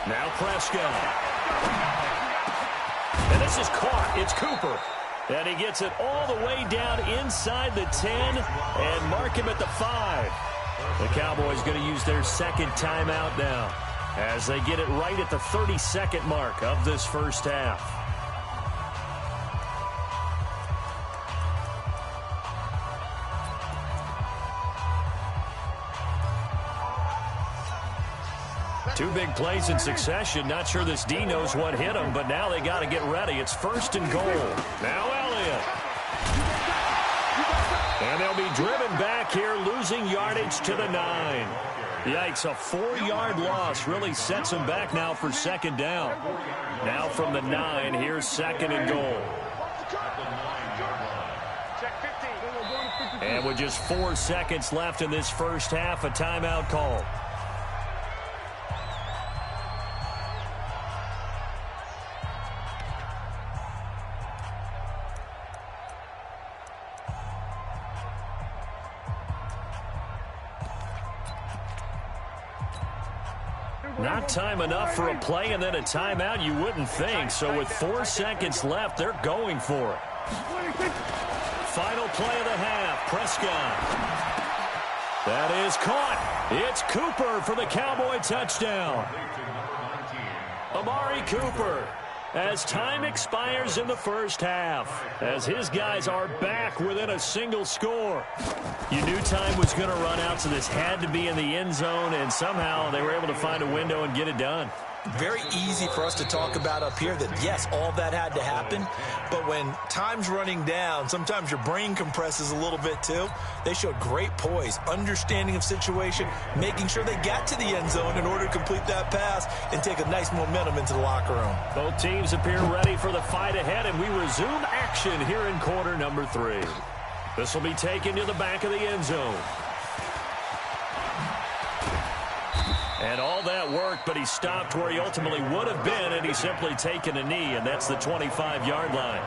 Now Prescott. And this is caught. It's Cooper. And he gets it all the way down inside the 10 and mark him at the 5. The Cowboys going to use their second timeout now as they get it right at the 32nd mark of this first half. Two big plays in succession. Not sure this D knows what hit him, but now they got to get ready. It's 1st and goal. Now Elliott. And they'll be driven back here, losing yardage to the 9. Yikes, a 4-yard loss really sets them back now for 2nd down. Now from the 9, here's 2nd and goal. And with just 4 seconds left in this first half, a timeout call. Not time enough for a play and then a timeout, you wouldn't think. So with 4 seconds left, they're going for it. Final play of the half, Prescott. That is caught. It's Cooper for the Cowboy touchdown. Amari Cooper, as time expires in the first half, as his guys are back within a single score. You knew time was going to run out, so this had to be in the end zone, and somehow they were able to find a window and get it done. Very easy for us to talk about up here that, yes, all that had to happen, but when time's running down, sometimes your brain compresses a little bit too. They showed great poise, understanding of situation, making sure they got to the end zone in order to complete that pass and take a nice momentum into the locker room. Both teams appear ready for the fight ahead, and we resume action here in quarter number 3. This will be taken to the back of the end zone. And all that worked, but he stopped where he ultimately would have been, and he's simply taken a knee, and that's the 25-yard line.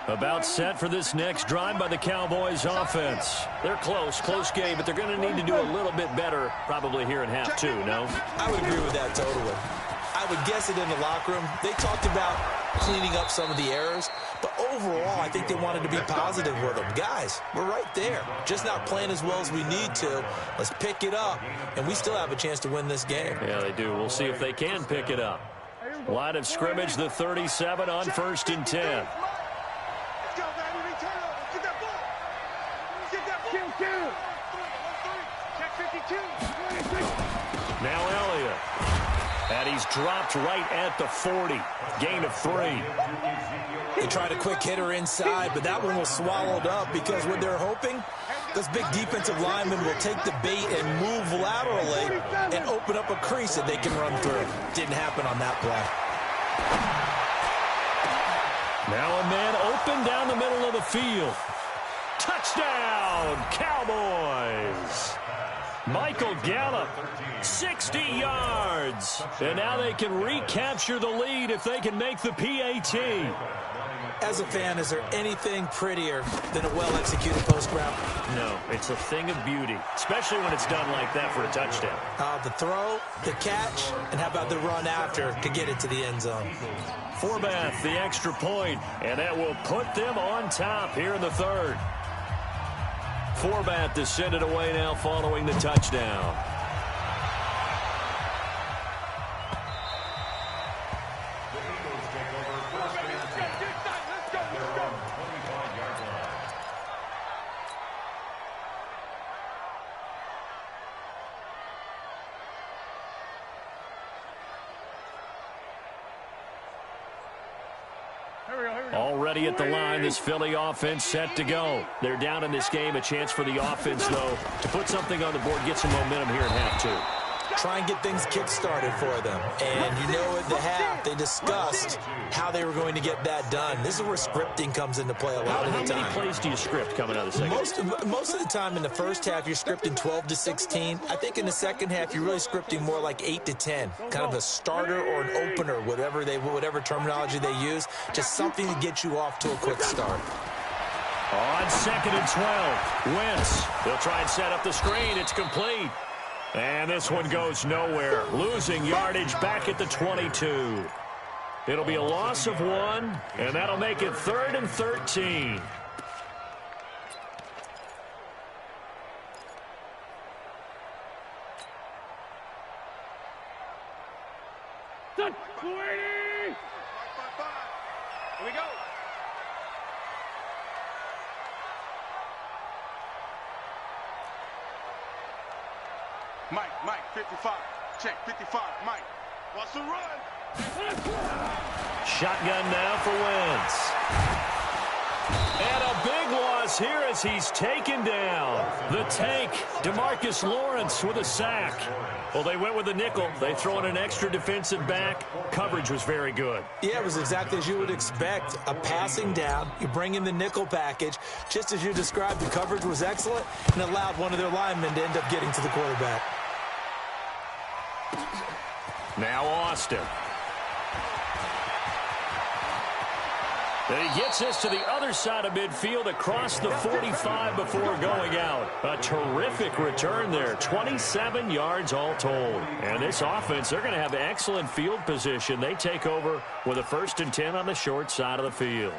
About set for this next drive by the Cowboys offense. They're close game, but they're going to need to do a little bit better probably here in half 2, no? I would agree with that totally. I would guess it in the locker room. They talked about cleaning up some of the errors, but overall, I think they wanted to be positive with them. Guys, we're right there. Just not playing as well as we need to. Let's pick it up, and we still have a chance to win this game. Yeah, they do. We'll see if they can pick it up. Line of scrimmage, the 37 on 1st and 10. Now Elliott. And he's dropped right at the 40. Gain of 3. They tried a quick hitter inside, but that one was swallowed up because what they're hoping, those big defensive linemen will take the bait and move laterally and open up a crease that they can run through. Didn't happen on that play. Now a man open down the middle of the field. Touchdown, Cowboys. Michael Gallup, 60 yards. And now they can recapture the lead if they can make the PAT. As a fan, is there anything prettier than a well-executed post route? No, it's a thing of beauty, especially when it's done like that for a touchdown. The throw, the catch, and how about the run after to get it to the end zone? Forbath, the extra point, and that will put them on top here in the 3rd. Forbath to send it away now following the touchdown. ready at the line. This Philly offense set to go. They're down in this game. A chance for the offense, though, to put something on the board, get some momentum here at half two. Try and get things kick-started for them. And you know at the half, they discussed how they were going to get that done. This is where scripting comes into play a lot of the time. How many plays do you script coming out of the second? Most of the time in the first half, you're scripting 12 to 16. I think in the second half, you're really scripting more like 8 to 10. Kind of a starter or an opener, whatever terminology they use. Just something to get you off to a quick start. On 2nd and 12, Wentz. They'll try and set up the screen. It's complete. And this one goes nowhere. Losing yardage back at the 22. It'll be a loss of 1, and that'll make it 3rd and 13. Here we go. Mike, 55. Check, 55, Mike. Wants to run. Shotgun now for Wentz. And a big loss here as he's taken down. The tank, DeMarcus Lawrence with a sack. Well, they went with a nickel. They throw in an extra defensive back. Coverage was very good. Yeah, it was exactly as you would expect. A passing down. You bring in the nickel package. Just as you described, the coverage was excellent and allowed one of their linemen to end up getting to the quarterback. Now Austin. And he gets this to the other side of midfield across the 45 before going out. A terrific return there. 27 yards all told. And this offense, they're going to have excellent field position. They take over with a 1st and 10 on the short side of the field.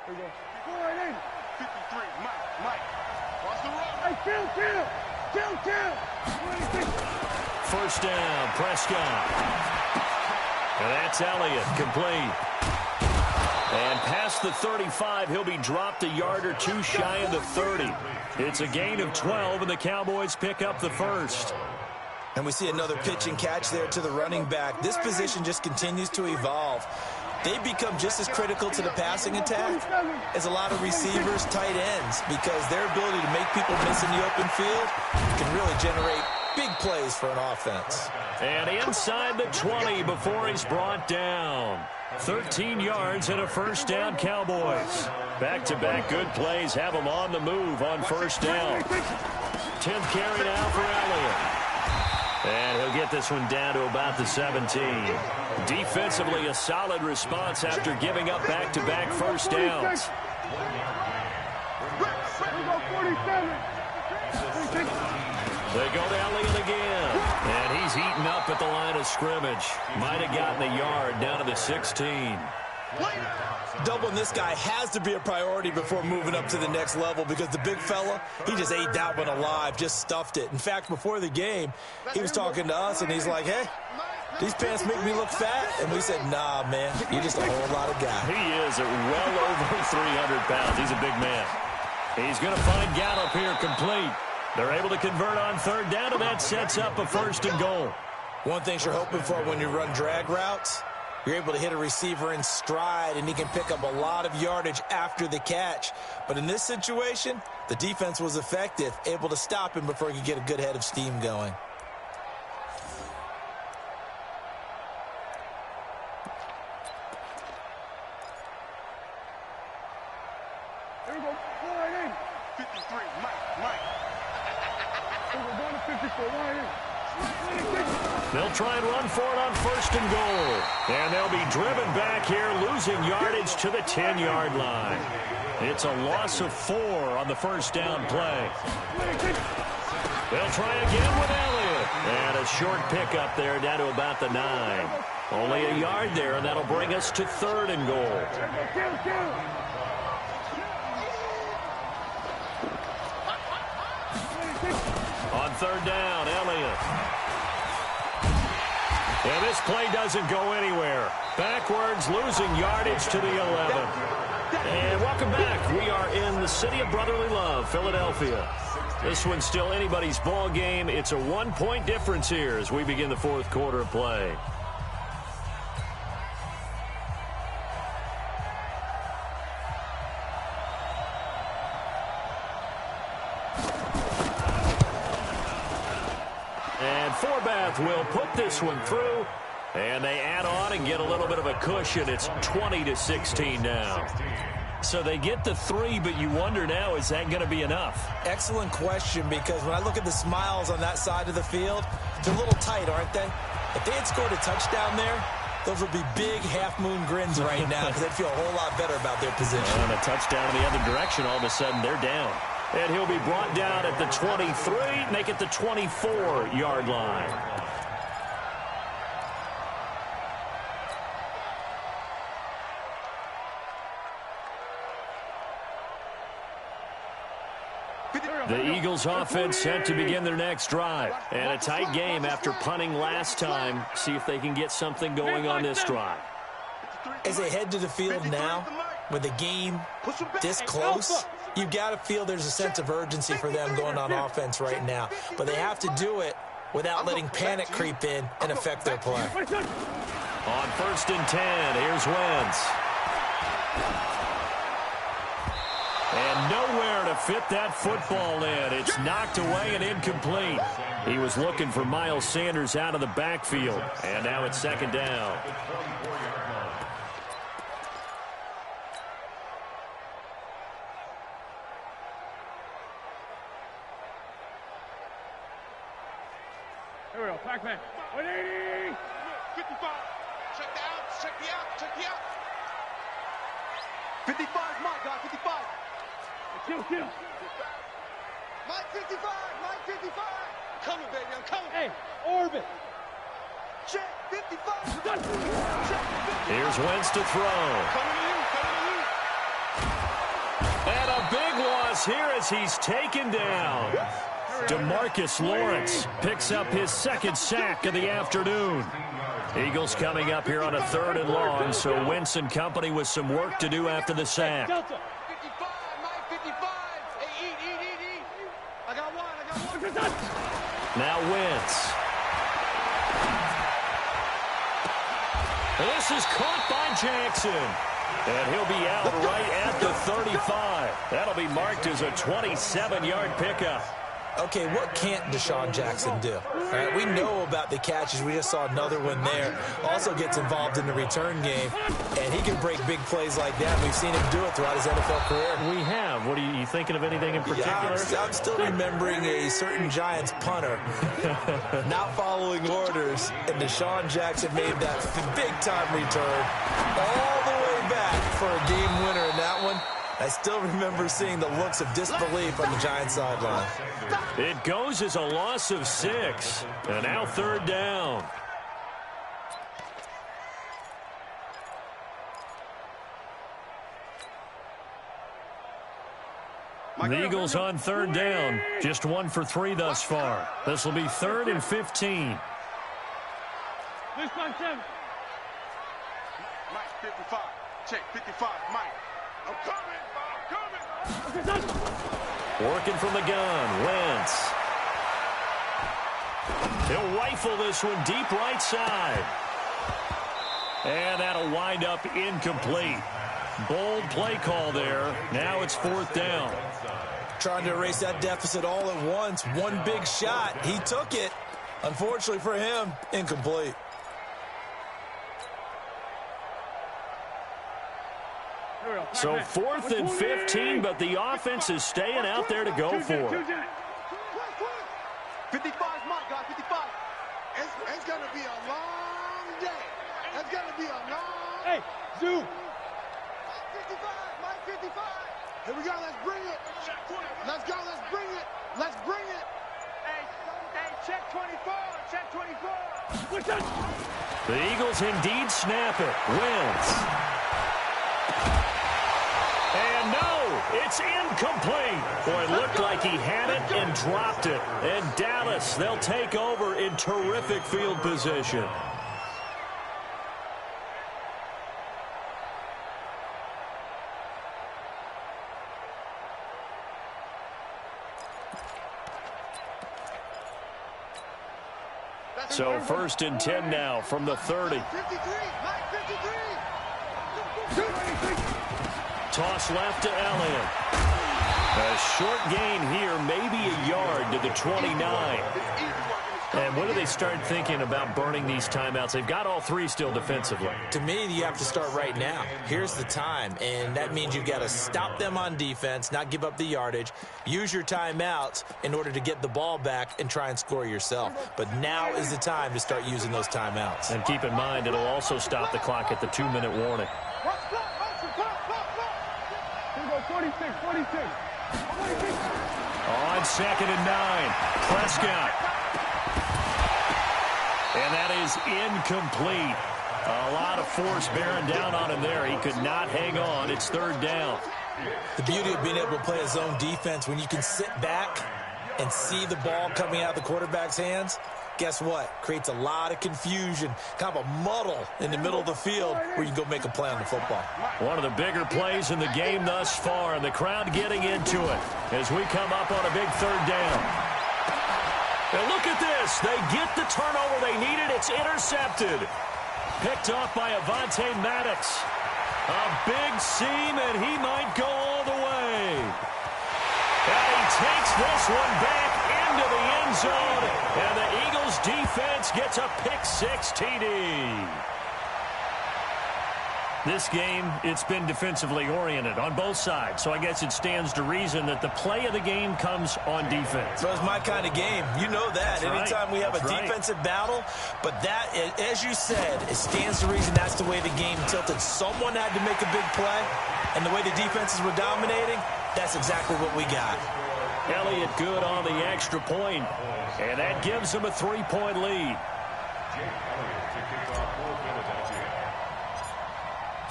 53, Mike. Wants to run. Hey, kill. 1st down, Prescott. And that's Elliott, complete. And past the 35, he'll be dropped a yard or two shy of the 30. It's a gain of 12, and the Cowboys pick up the 1st. And we see another pitch and catch there to the running back. This position just continues to evolve. They become just as critical to the passing attack as a lot of receivers, tight ends, because their ability to make people miss in the open field can really generate big plays for an offense. And inside the 20 before he's brought down. 13 yards and a 1st down, Cowboys. Back-to-back good plays have them on the move on 1st down. 10th carry now for Elliott. And he'll get this one down to about the 17. Defensively, a solid response after giving up back-to-back 1st downs. They go to Elliott again. And he's eaten up at the line of scrimmage. Might have gotten a yard down to the 16. Doubling this guy has to be a priority before moving up to the next level, because the big fella, he just ate that one alive, just stuffed it. In fact, before the game, he was talking to us, and he's like, hey, these pants make me look fat. And we said, nah, man, you're just a whole lot of guy. He is at well over 300 pounds. He's a big man. He's going to find Gallup here complete. They're able to convert on 3rd down, and that sets up a 1st and goal. One thing you're hoping for when you run drag routes, you're able to hit a receiver in stride, and he can pick up a lot of yardage after the catch. But in this situation, the defense was effective, able to stop him before he could get a good head of steam going. Here we go. 53, Mike. We're going to 54, They'll try and run for it on 1st and goal. And they'll be driven back here, losing yardage to the 10-yard line. It's a loss of 4 on the 1st down play. They'll try again with Elliott. And a short pickup there down to about the 9. Only a yard there, and that'll bring us to 3rd and goal. On 3rd down, Elliott. And this play doesn't go anywhere. Backwards, losing yardage to the 11. And welcome back. We are in the city of brotherly love, Philadelphia. This one's still anybody's ball game. It's a 1-point difference here as we begin the 4th quarter of play. And Forbath will put this one through. And they add on and get a little bit of a cushion. It's 20-16 now. So they get the 3, but you wonder now, is that going to be enough? Excellent question, because when I look at the smiles on that side of the field, they're a little tight, aren't they? If they had scored a touchdown there, those would be big half-moon grins right now because they'd feel a whole lot better about their position. And a touchdown in the other direction, all of a sudden they're down. And he'll be brought down at the 23, make it the 24-yard line. The Eagles offense set to begin their next drive. And a tight game after punting last time. See if they can get something going on this drive. As they head to the field now, with the game this close, you've got to feel there's a sense of urgency for them going on offense right now. But they have to do it without letting panic creep in and affect their play. On 1st and 10, here's Wentz. And nowhere to fit that football in. It's knocked away and incomplete. He was looking for Miles Sanders out of the backfield. And now it's 2nd down. Here we go. Pac-Man. 180. 55. Check the out. Check the out. Check the out. 55 is my guy. 55. Kill. Mike 55. Mike 55. I'm coming, baby. I'm coming. Hey, orbit. Check 55. Check 55. Here's Wentz to throw. Coming to you. And a big loss here as he's taken down. DeMarcus Lawrence picks up his 2nd sack of the afternoon. Eagles coming up here on a 3rd and long, so Wentz and company with some work to do after the sack. 55, Mike 55. Hey, eat. I got one. Now Wentz. This is caught by Jackson. And he'll be out right at the 35. That'll be marked as a 27-yard pickup. Okay, what can't Deshaun Jackson do? All right, we know about the catches. We just saw another one there. Also gets involved in the return game, and he can break big plays like that. We've seen him do it throughout his NFL career. We have. What are you thinking of anything in particular? Yeah, I'm still remembering a certain Giants punter not following orders, and Deshaun Jackson made that big-time return all the way back for a game winner in that one. I still remember seeing the looks of disbelief on the Giants sideline. It goes as a loss of 6. And now 3rd down. The Eagles on 3rd down. Just 1 for 3 thus far. This will be 3rd and 15. This one, Tim. Mike 55. Check 55, Mike. I'm coming. Working from the gun, Wentz. He'll rifle this one deep right side. And that'll wind up incomplete. Bold play call there. Now it's 4th down. Trying to erase that deficit all at once. One big shot. He took it. Unfortunately for him, incomplete. So 4th and 15, but the offense is staying out there to go for it. 55 is my guy, 55. It's going to be a long day. It's going to be a long... Hey, Zoo. Mike 55, Mike 55. Here we go, let's bring it. Let's go, let's bring it. Let's bring it. Hey, check 24, check 24. The Eagles indeed snap it. Wentz. And no, it's incomplete. Boy, it looked like he had it and dropped it. And Dallas, they'll take over in terrific field position. So 1st and 10 now from the 30. Toss left to Elliott. A A short gain here, maybe a yard to the 29. And when do they start thinking about burning these timeouts? They've got all three still defensively. To me, you have to start right now. Here's the time, and that means you've got to stop them on defense, not give up the yardage, use your timeouts in order to get the ball back and try and score yourself. But now is the time to start using those timeouts. And keep in mind, it'll also stop the clock at the 2-minute warning. Here we go, 46. On 2nd and 9, Prescott. And that is incomplete. A lot of force bearing down on him there. He could not hang on. It's 3rd down. The beauty of being able to play a zone defense, when you can sit back and see the ball coming out of the quarterback's hands, guess what? Creates a lot of confusion, kind of a muddle in the middle of the field where you can go make a play on the football. One of the bigger plays in the game thus far, and the crowd getting into it as we come up on a big 3rd down. And look at this. They get the turnover they needed. It's intercepted. Picked off by Avonte Maddox. A big seam, and he might go all the way. And he takes this one back into the end zone, and the Eagles defense gets a pick-6 TD. This game, it's been defensively oriented on both sides, so I guess it stands to reason that the play of the game comes on defense. So it's my kind of game. You know that. That's Anytime we have a defensive battle, but that, as you said, it stands to reason that's the way the game tilted. Someone had to make a big play, and the way the defenses were dominating, that's exactly what we got. Elliott good on the extra point, and that gives them a 3-point lead.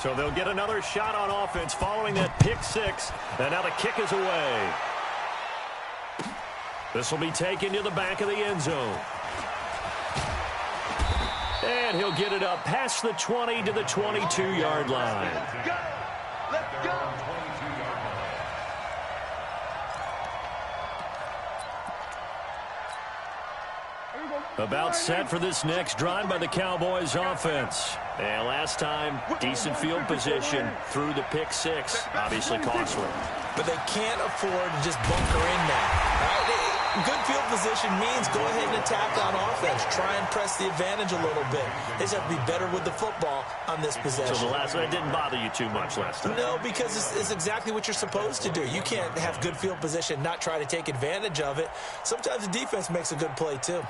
So they'll get another shot on offense following that pick-6, and now the kick is away. This will be taken to the back of the end zone. And he'll get it up past the 20 to the 22-yard line. Let's go. About set for this next drive by the Cowboys offense. And last time, decent field position through the pick-6. Obviously costly. But they can't afford to just bunker in now. Right? Good field position means go ahead and attack on offense. Try and press the advantage a little bit. They just have to be better with the football on this possession. So the last one didn't bother you too much last time? No, because it's exactly what you're supposed to do. You can't have good field position, not try to take advantage of it. Sometimes the defense makes a good play, too.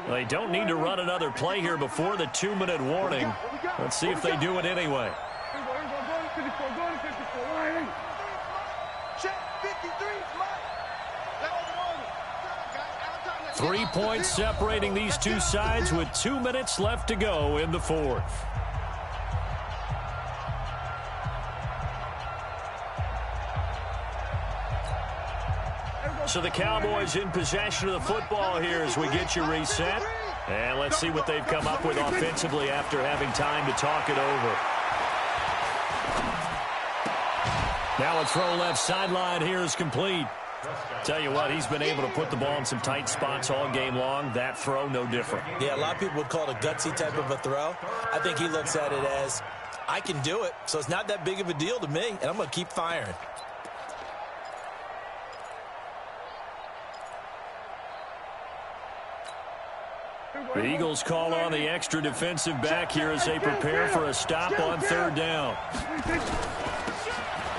They don't need to run another play here before the 2-minute warning. Let's see if they do it anyway. 3 points separating these two sides with 2 minutes left to go in the 4th. So the Cowboys in possession of the football here as we get you reset. And let's see what they've come up with offensively after having time to talk it over. Now a throw left sideline here is complete. Tell you what, he's been able to put the ball in some tight spots all game long. That throw, no different. Yeah, a lot of people would call it a gutsy type of a throw. I think he looks at it as, I can do it, so it's not that big of a deal to me, and I'm going to keep firing. The Eagles call on the extra defensive back here as they prepare for a stop on 3rd down.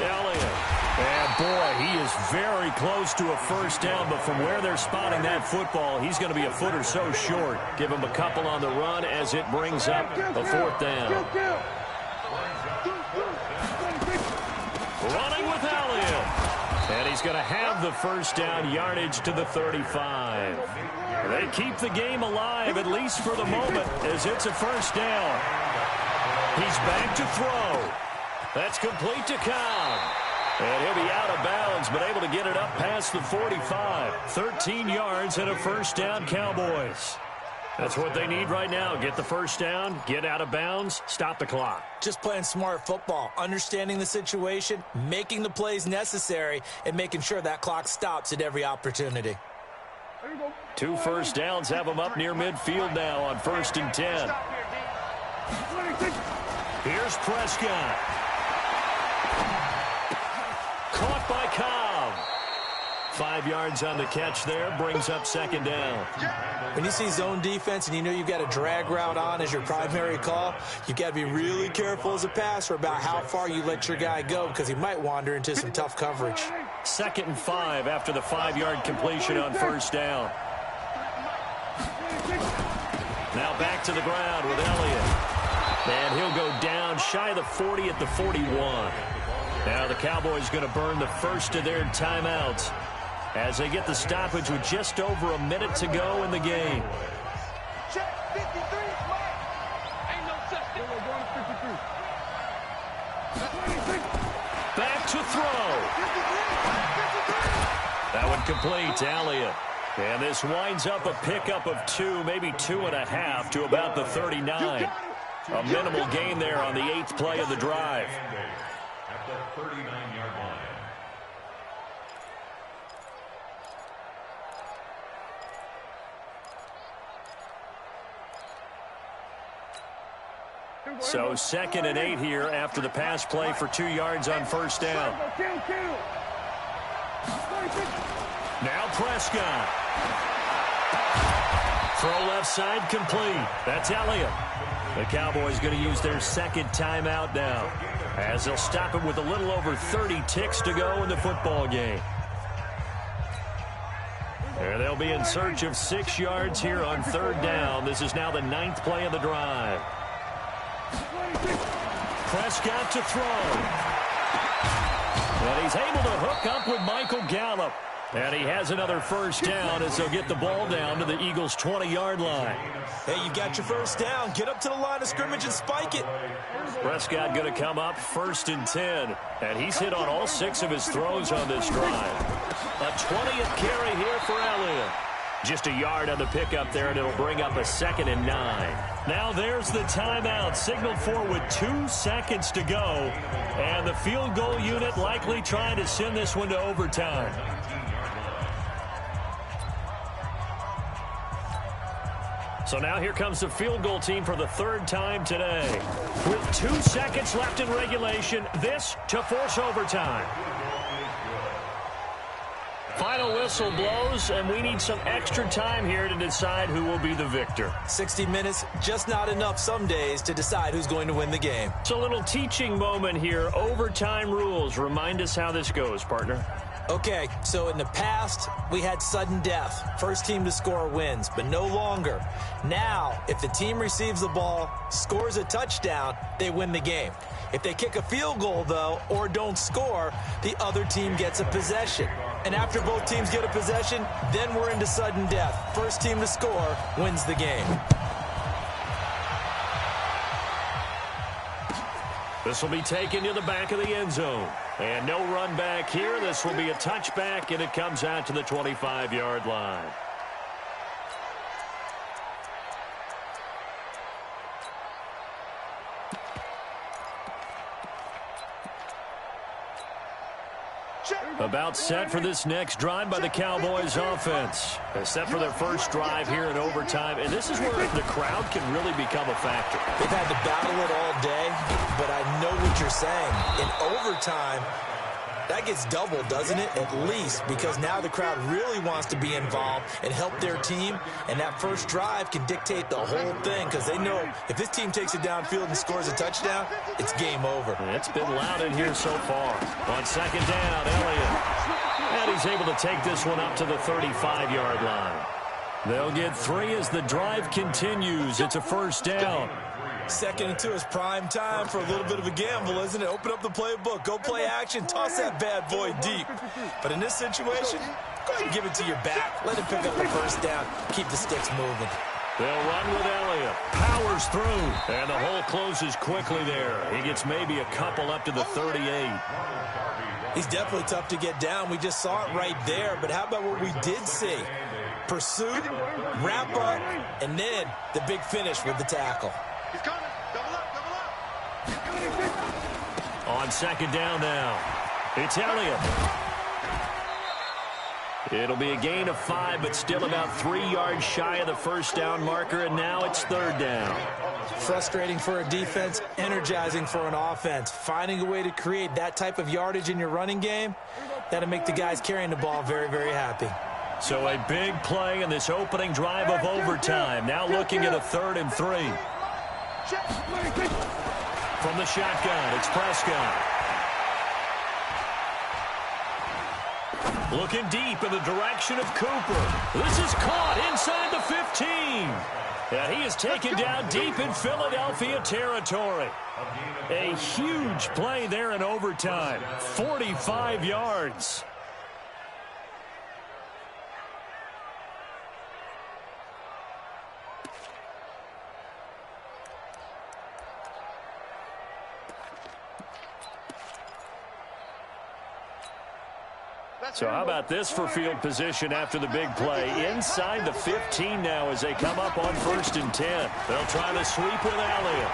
Elliott. And boy, he is very close to a first down, but from where they're spotting that football, he's going to be a foot or so short. Give him a couple on the run as it brings up a 4th down. Running with Elliott. And he's going to have the first down, yardage to the 35. They keep the game alive, at least for the moment, as it's a first down. He's back to throw. That's complete to Cobb. And he'll be out of bounds, but able to get it up past the 45. 13 yards and a first down, Cowboys. That's what they need right now. Get the first down, get out of bounds, stop the clock. Just playing smart football, understanding the situation, making the plays necessary, and making sure that clock stops at every opportunity. 2 first downs have them up near midfield now on 1st and 10. Here's Prescott. 5 yards on the catch there, brings up second down. When you see zone defense and you know you've got a drag route on as your primary call, you've got to be really careful as a passer about how far you let your guy go because he might wander into some tough coverage. 2nd and 5 after the 5-yard completion on first down. Now back to the ground with Elliott. And he'll go down shy of the 40 at the 41. Now the Cowboys going to burn the first of their timeouts as they get the stoppage with just over a minute to go in the game. Check 53, ain't no such thing. Back to throw. That one complete to Elliott. And this winds up a pickup of 2, maybe 2.5 to about the 39. A minimal gain there on the 8th play of the drive. At the 39-yard line. So 2nd and 8 here after the pass play for 2 yards on first down. Now Prescott. Throw left side complete. That's Elliott. The Cowboys going to use their 2nd timeout now as they'll stop it with a little over 30 ticks to go in the football game. And they'll be in search of 6 yards here on 3rd down. This is now the 9th play of the drive. Prescott to throw. And he's able to hook up with Michael Gallup. And he has another first down as they'll get the ball down to the Eagles' 20-yard line. Hey, you got your first down. Get up to the line of scrimmage and spike it. Prescott going to come up 1st and 10. And he's hit on all 6 of his throws on this drive. A 20th carry here for Elliott. Just a yard on the pickup there, and it'll bring up a 2nd and 9. Now there's the timeout, signaled for with 2 seconds to go. And the field goal unit likely trying to send this one to overtime. So now here comes the field goal team for the 3rd time today. With 2 seconds left in regulation, this to force overtime. Final whistle blows, and we need some extra time here to decide who will be the victor. 60 minutes, just not enough some days to decide who's going to win the game. It's a little teaching moment here. Overtime rules. Remind us how this goes, partner. Okay, so in the past, we had sudden death. First team to score wins, but no longer. Now, if the team receives the ball, scores a touchdown, they win the game. If they kick a field goal, though, or don't score, the other team gets a possession. And after both teams get a possession, then we're into sudden death. First team to score wins the game. This will be taken to the back of the end zone. And no run back here. This will be a touchback, and it comes out to the 25-yard line. About set for this next drive by the Cowboys offense. They're set for their first drive here in overtime, and this is where the crowd can really become a factor. They've had to battle it all day, but I know what you're saying. In overtime, that gets doubled, doesn't it? At least, because now the crowd really wants to be involved and help their team, and that first drive can dictate the whole thing because they know if this team takes it downfield and scores a touchdown, it's game over. It's been loud in here so far. On second down, Elliott. And he's able to take this one up to the 35-yard line. They'll get 3 as the drive continues. It's a first down. 2nd and 2 is prime time for a little bit of a gamble, isn't it? Open up the playbook, go play action, toss that bad boy deep. But in this situation, go ahead and give it to your back. Let him pick up the first down, keep the sticks moving. They'll run with Elliott. Powers through. And the hole closes quickly there. He gets maybe a couple up to the 38. He's definitely tough to get down. We just saw it right there. But how about what we did see? Pursuit, wrap up, and then the big finish with the tackle. He's coming. Double up, double up. On second down now, it's Elliott. It'll be a gain of 5, but still about 3 yards shy of the first down marker, and now it's 3rd down. Frustrating for a defense, energizing for an offense. Finding a way to create that type of yardage in your running game, that'll make the guys carrying the ball very, very happy. So a big play in this opening drive of overtime. Now looking at a 3rd and 3. From the shotgun, it's Prescott. Looking deep in the direction of Cooper. This is caught inside the 15. And he is taken down deep in Philadelphia territory. A huge play there in overtime. 45 yards. So how about this for field position after the big play? Inside the 15 now as they come up on 1st and 10. They'll try the sweep with Elliott.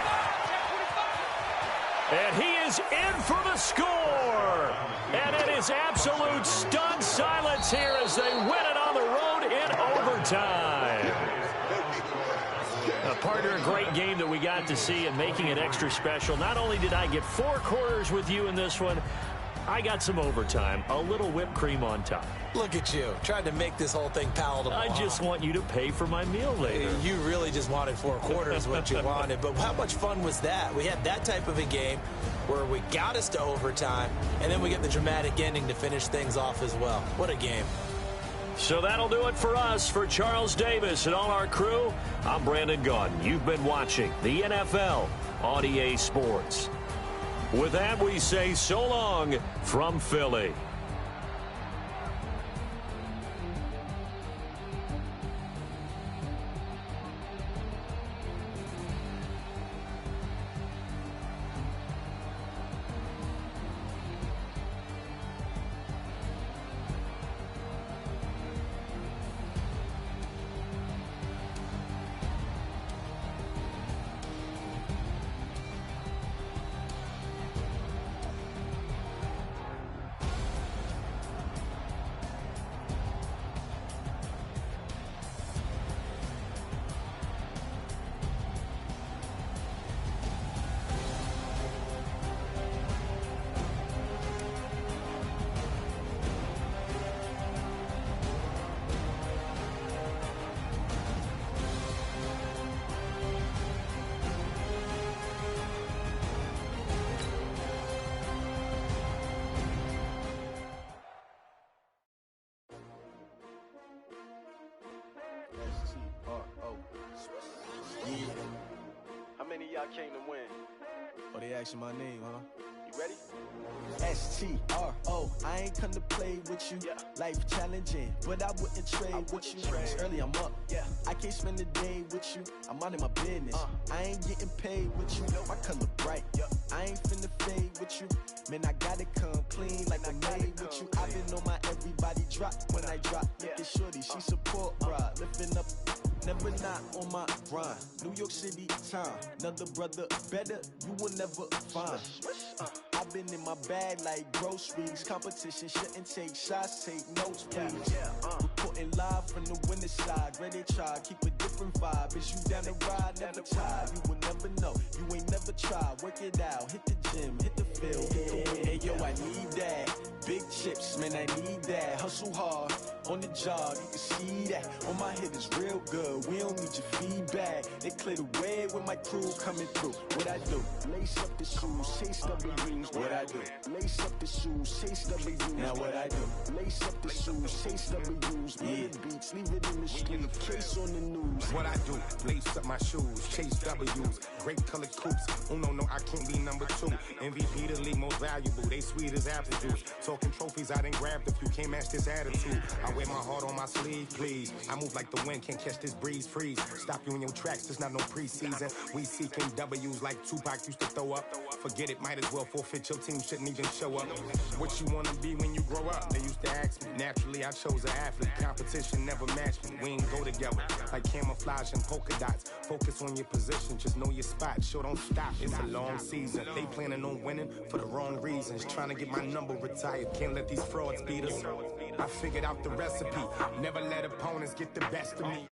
And he is in for the score. And it is absolute stunned silence here as they win it on the road in overtime. Partner, a great game that we got to see and making it extra special. Not only did I get 4 quarters with you in this one, I got some overtime, a little whipped cream on top. Look at you, trying to make this whole thing palatable. I just want you to pay for my meal later. You really just wanted 4 quarters, what you wanted. But how much fun was that? We had that type of a game where we got us to overtime, and then we get the dramatic ending to finish things off as well. What a game. So that'll do it for us. For Charles Davis and all our crew, I'm Brandon Gaudin. You've been watching the NFL on EA Sports. With that, we say so long from Philly. How many of y'all came to win? Oh, they asking my name, huh? You ready? S-T-R-O, I ain't come to play with you. Yeah. Life challenging, but I wouldn't trade with you. It's early, I'm up. Yeah. I can't spend the day with you. I'm out of my business. I ain't getting paid with you. My color bright. I ain't finna fade with you. Man, I gotta come clean like I'm made with you. I've been on my everybody drop when I drop. Look at shorty, she support ride. Lifting up, never not on my grind. New York City time, another brother better, you will never find. I've been in my bag like groceries. Competition shouldn't take shots, take notes, please. Reporting live from the winning side. Ready to try, keep a different vibe. Is you down the ride, never tired. You will never know, you ain't never tried. Work it out, hit the gym, hit the field, hit the win. Hey yo, I need that. Big chips, man, I need that. Hustle hard, on the job, you can see that. On my hit is real good, we don't need your feedback. They clear the way with my crew coming through. What I do? Lace up the shoes, chase W's. What I do? Lace up the shoes, chase W's. Now what I do? Lace up the shoes, chase W's. Mid beats, leave it in the street, case on the news. What I do? Lace up my shoes, chase W's. Great colored coops. Oh no, I can't be number 2. MVP the league most valuable. They sweet as apple juice. Talking trophies I done grabbed if you can't match this attitude. I wear my heart on my sleeve, please. I move like the wind, can't catch this breeze, freeze. Stop you in your tracks, there's not no preseason. We seeking W's like Tupac used to throw up. Forget it, might as well forfeit, your team shouldn't even show up. What you wanna be when you grow up? They used to ask me. Naturally, I chose an athlete. Competition never matched me. We ain't go together like camouflage and polka dots. Focus on your position, just know your spot. Sure, don't stop, it's a long season. They planning on winning for the wrong reasons. Trying to get my number retired, can't let these frauds beat us. I figured out the recipe, never let opponents get the best of me.